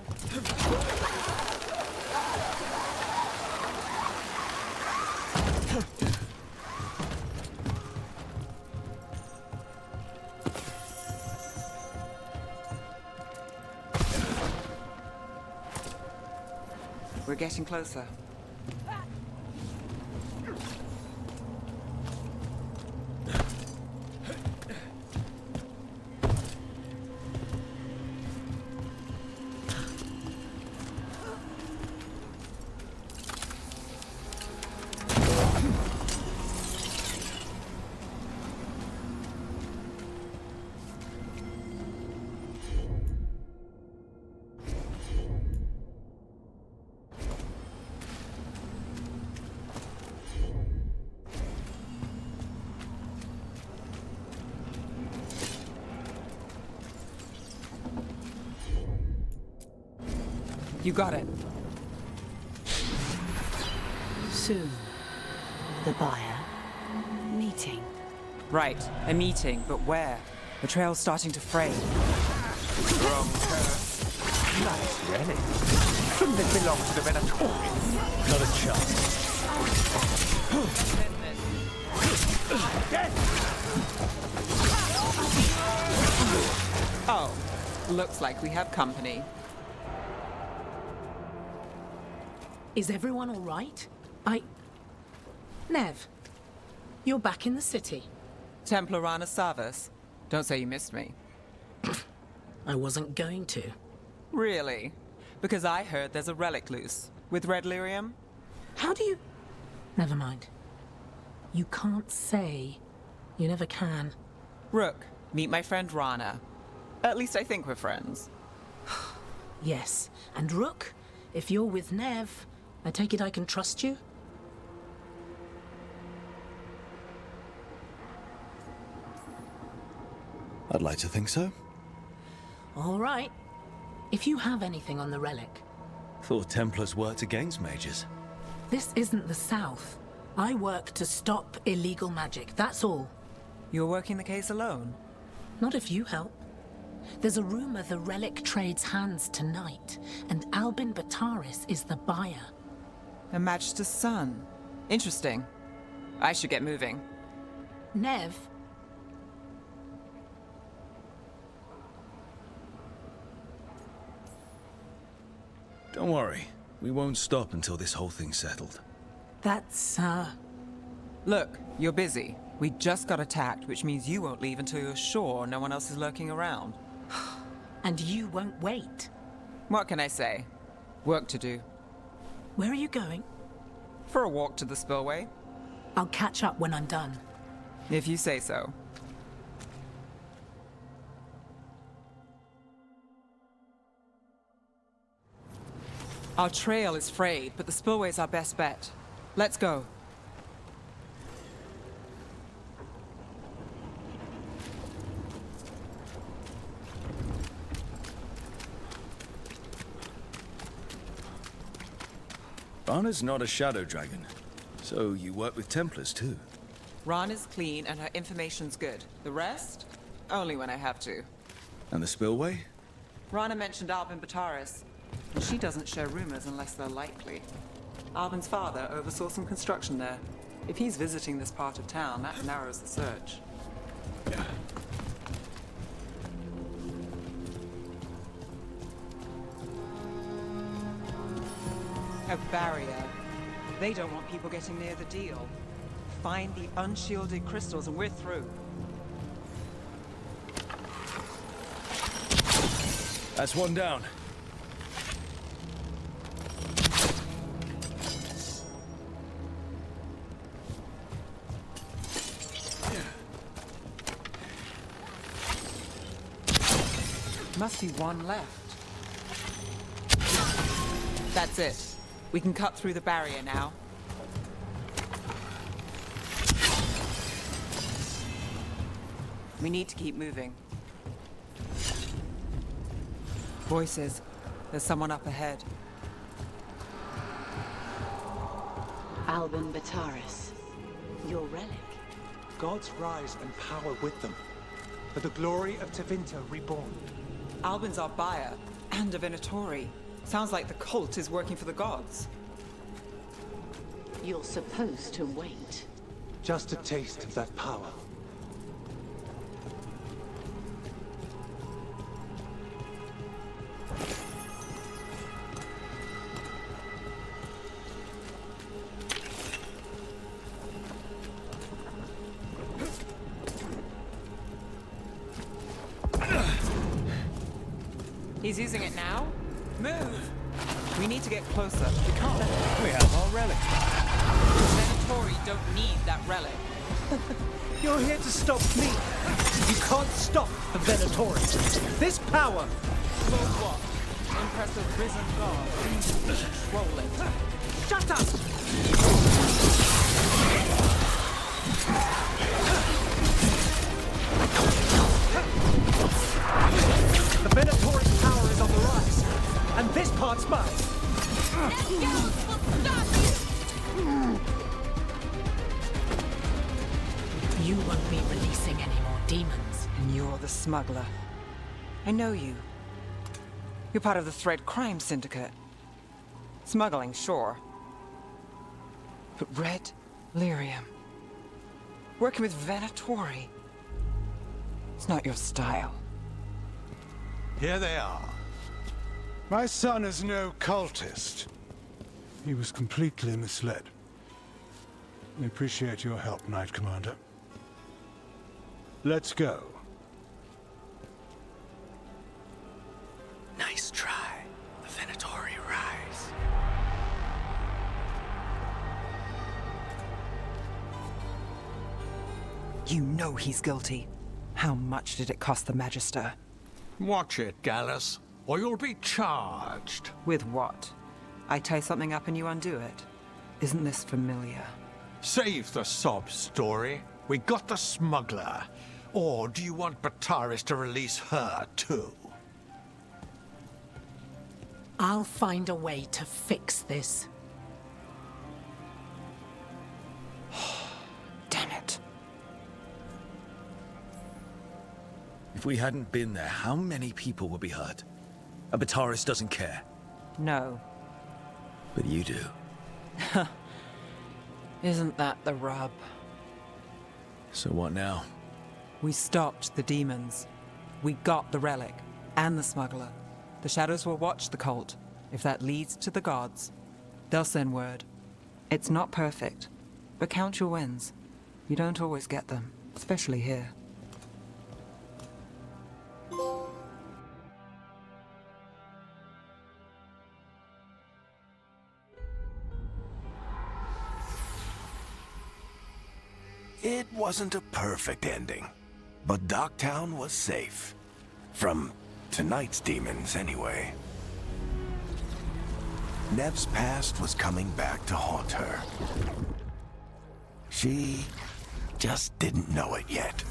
We're getting closer. You got it. Soon, the buyer meeting. Right, a meeting, but where? The trail's starting to fray. From nice relic. Shouldn't it belong to the Venatori? Not a chance. Oh, looks like we have company. Is everyone all right? Nev, you're back in the city. Templar Rana Savas. Don't say you missed me. I wasn't going to. Really? Because I heard there's a relic loose. With red lyrium? How do you... Never mind. You can't say. You never can. Rook, meet my friend Rana. At least I think we're friends. Yes, and Rook, if you're with Nev, I take it I can trust you? I'd like to think so. All right. If you have anything on the relic. Thought Templars worked against mages. This isn't the South. I work to stop illegal magic, that's all. You're working the case alone? Not if you help. There's a rumor the relic trades hands tonight, and Albin Bataris is the buyer. A Magister's son. Interesting. I should get moving. Nev? Don't worry. We won't stop until this whole thing's settled. That's, Look, you're busy. We just got attacked, which means you won't leave until you're sure no one else is lurking around. And you won't wait. What can I say? Work to do. Where are you going? For a walk to the spillway. I'll catch up when I'm done. If you say so. Our trail is frayed, but the spillway's our best bet. Let's go. Rana's not a shadow dragon, so you work with Templars too. Rana's clean and her information's good. The rest? Only when I have to. And the spillway? Rana mentioned Albin Bataris, and she doesn't share rumors unless they're likely. Albin's father oversaw some construction there. If he's visiting this part of town, that narrows the search. A barrier. They don't want people getting near the deal. Find the unshielded crystals and we're through. That's one down. Must be one left. That's it. We can cut through the barrier now. We need to keep moving. Voices. There's someone up ahead. Albin Bataris. Your relic. Gods rise and power with them. For the glory of Tevinter reborn. Albin's our buyer, and a Venatori. Sounds like the cult is working for the gods. You're supposed to wait. Just a taste of that power. He's using it now? Move! We need to get closer. We can't let We have our relic. The Venatori don't need that relic. You're here to stop me. You can't stop the Venatori. This power. Will what? Impress a risen god. Control it. Shut up! The Venatori's power is on the rise, and this part's mine. You won't be releasing any more demons. And you're the smuggler. I know you. You're part of the Thread Crime Syndicate. Smuggling, sure. But Red Lyrium. Working with Venatori. It's not your style. Here they are. My son is no cultist. He was completely misled. We appreciate your help, Knight Commander. Let's go. Nice try. The Venatori rise. You know he's guilty. How much did it cost the Magister? Watch it, Gallus, or you'll be charged. With what? I tie something up and you undo it. Isn't this familiar? Save the sob story. We got the smuggler. Or do you want Bataris to release her, too? I'll find a way to fix this. Damn it. If we hadn't been there, how many people would be hurt? Bataris doesn't care. No. But you do. Isn't that the rub? So what now? We stopped the demons. We got the relic. And the smuggler. The shadows will watch the cult. If that leads to the gods, they'll send word. It's not perfect, but count your wins. You don't always get them, especially here. It wasn't a perfect ending, but Docktown was safe. From tonight's demons, anyway. Nev's past was coming back to haunt her. She just didn't know it yet.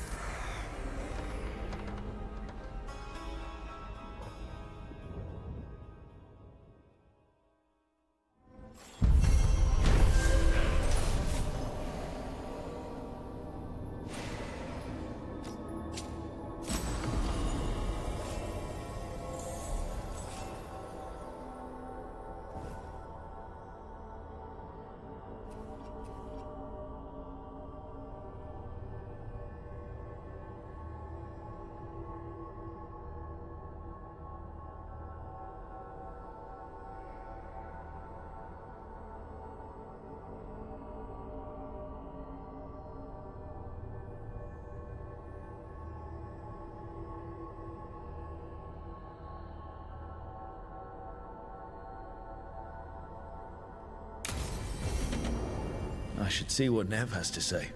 I should see what Nev has to say.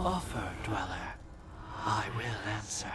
offer, Dweller, I will answer.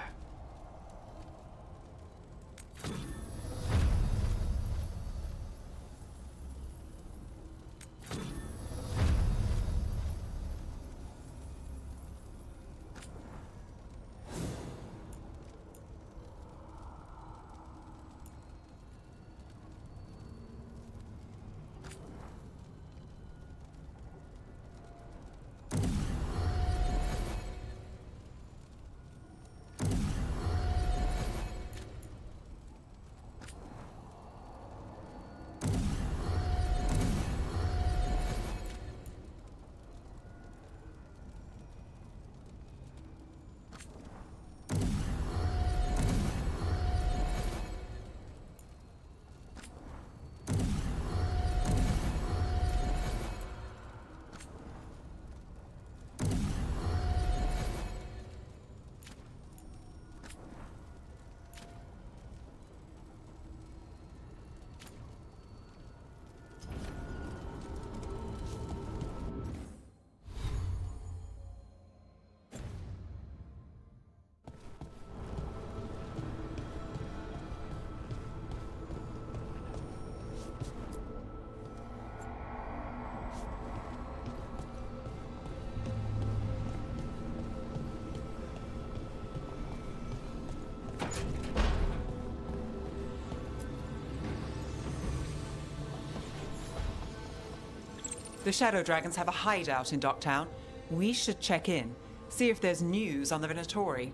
The Shadow Dragons have a hideout in Docktown. We should check in, see if there's news on the Venatori.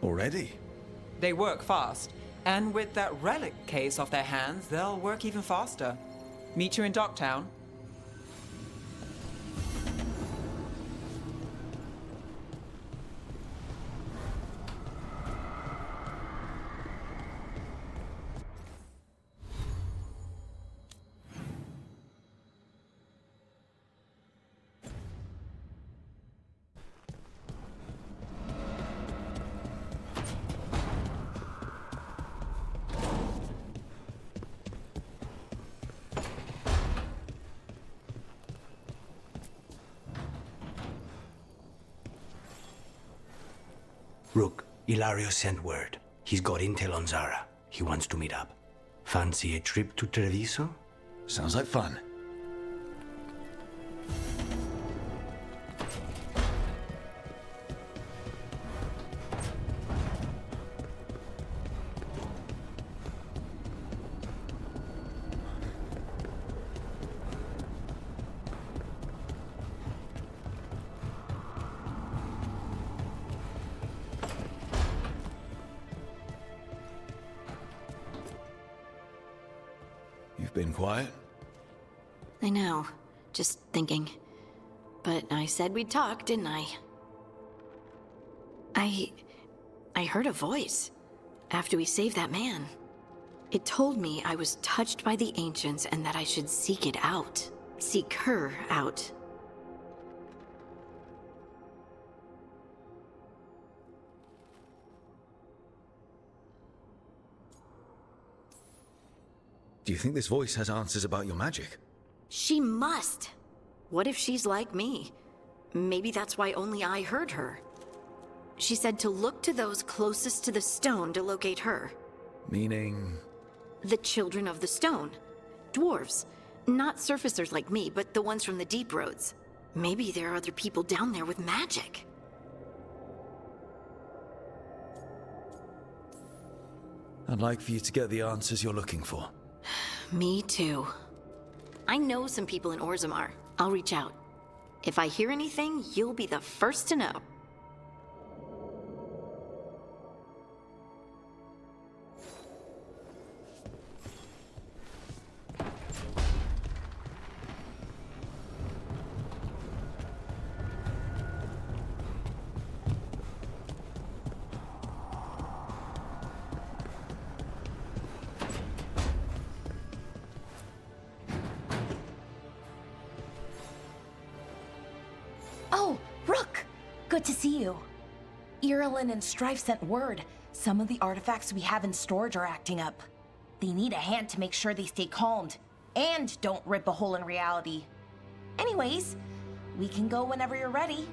Already? They work fast, and with that relic case off their hands, they'll work even faster. Meet you in Docktown. Rook, Ilario sent word. He's got intel on Zara. He wants to meet up. Fancy a trip to Treviso? Sounds like fun. Been quiet? I know. Just thinking. But I said we'd talk, didn't I? I heard a voice after we saved that man. It told me I was touched by the ancients and that I should seek it out. Seek her out. Do you think this voice has answers about your magic? She must! What if she's like me? Maybe that's why only I heard her. She said to look to those closest to the stone to locate her. Meaning? The children of the stone. Dwarves. Not surfacers like me, but the ones from the deep roads. Maybe there are other people down there with magic. I'd like for you to get the answers you're looking for. Me too. I know some people in Orzammar. I'll reach out. If I hear anything, you'll be the first to know. Oh, Rook! Good to see you. Irilyn and Strife sent word. Some of the artifacts we have in storage are acting up. They need a hand to make sure they stay calmed, and don't rip a hole in reality. Anyways, we can go whenever you're ready.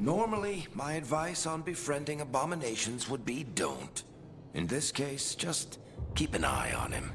Normally, my advice on befriending abominations would be don't. In this case, just keep an eye on him.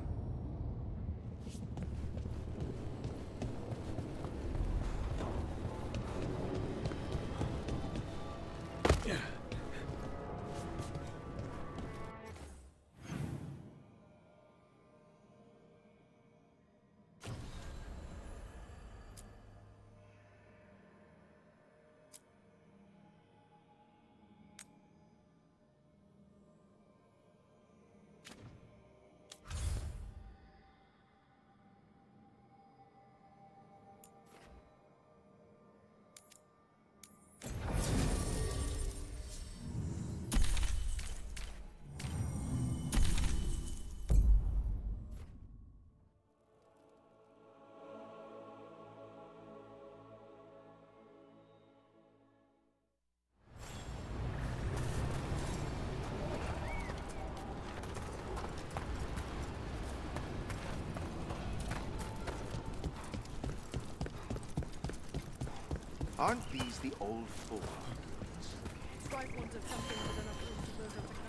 Aren't these the old forms?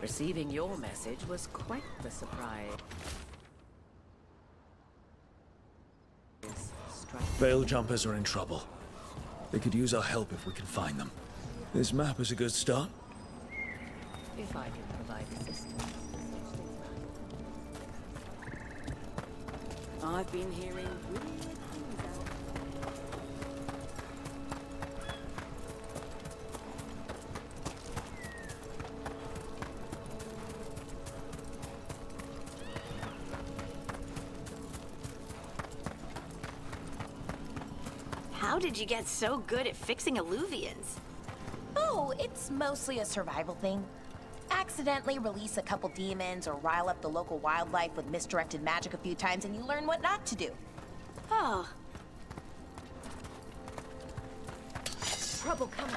Receiving your message was quite the surprise. Veil jumpers are in trouble. They could use our help if we can find them. This map is a good start. If I can provide assistance. I've been hearing weird things out. How did you get so good at fixing illuvians? Oh, it's mostly a survival thing. Accidentally release a couple demons or rile up the local wildlife with misdirected magic a few times and you learn what not to do. Oh. Trouble coming.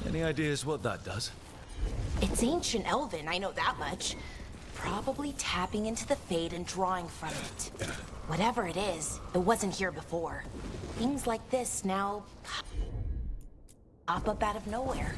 Any ideas what that does? It's ancient Elven, I know that much. Probably tapping into the Fade and drawing from it. Whatever it is, it wasn't here before. Things like this now pop up out of nowhere.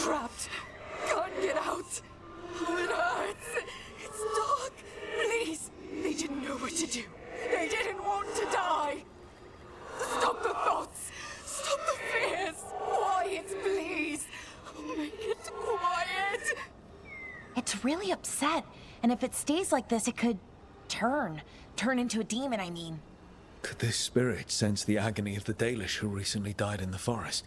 Trapped. Can't get out. It hurts. It's dark. Please. They didn't know what to do. They didn't want to die. Stop the thoughts. Stop the fears. Quiet, please. Make it quiet. It's really upset, and if it stays like this, it could turn into a demon, I mean. Could this spirit sense the agony of the Dalish who recently died in the forest?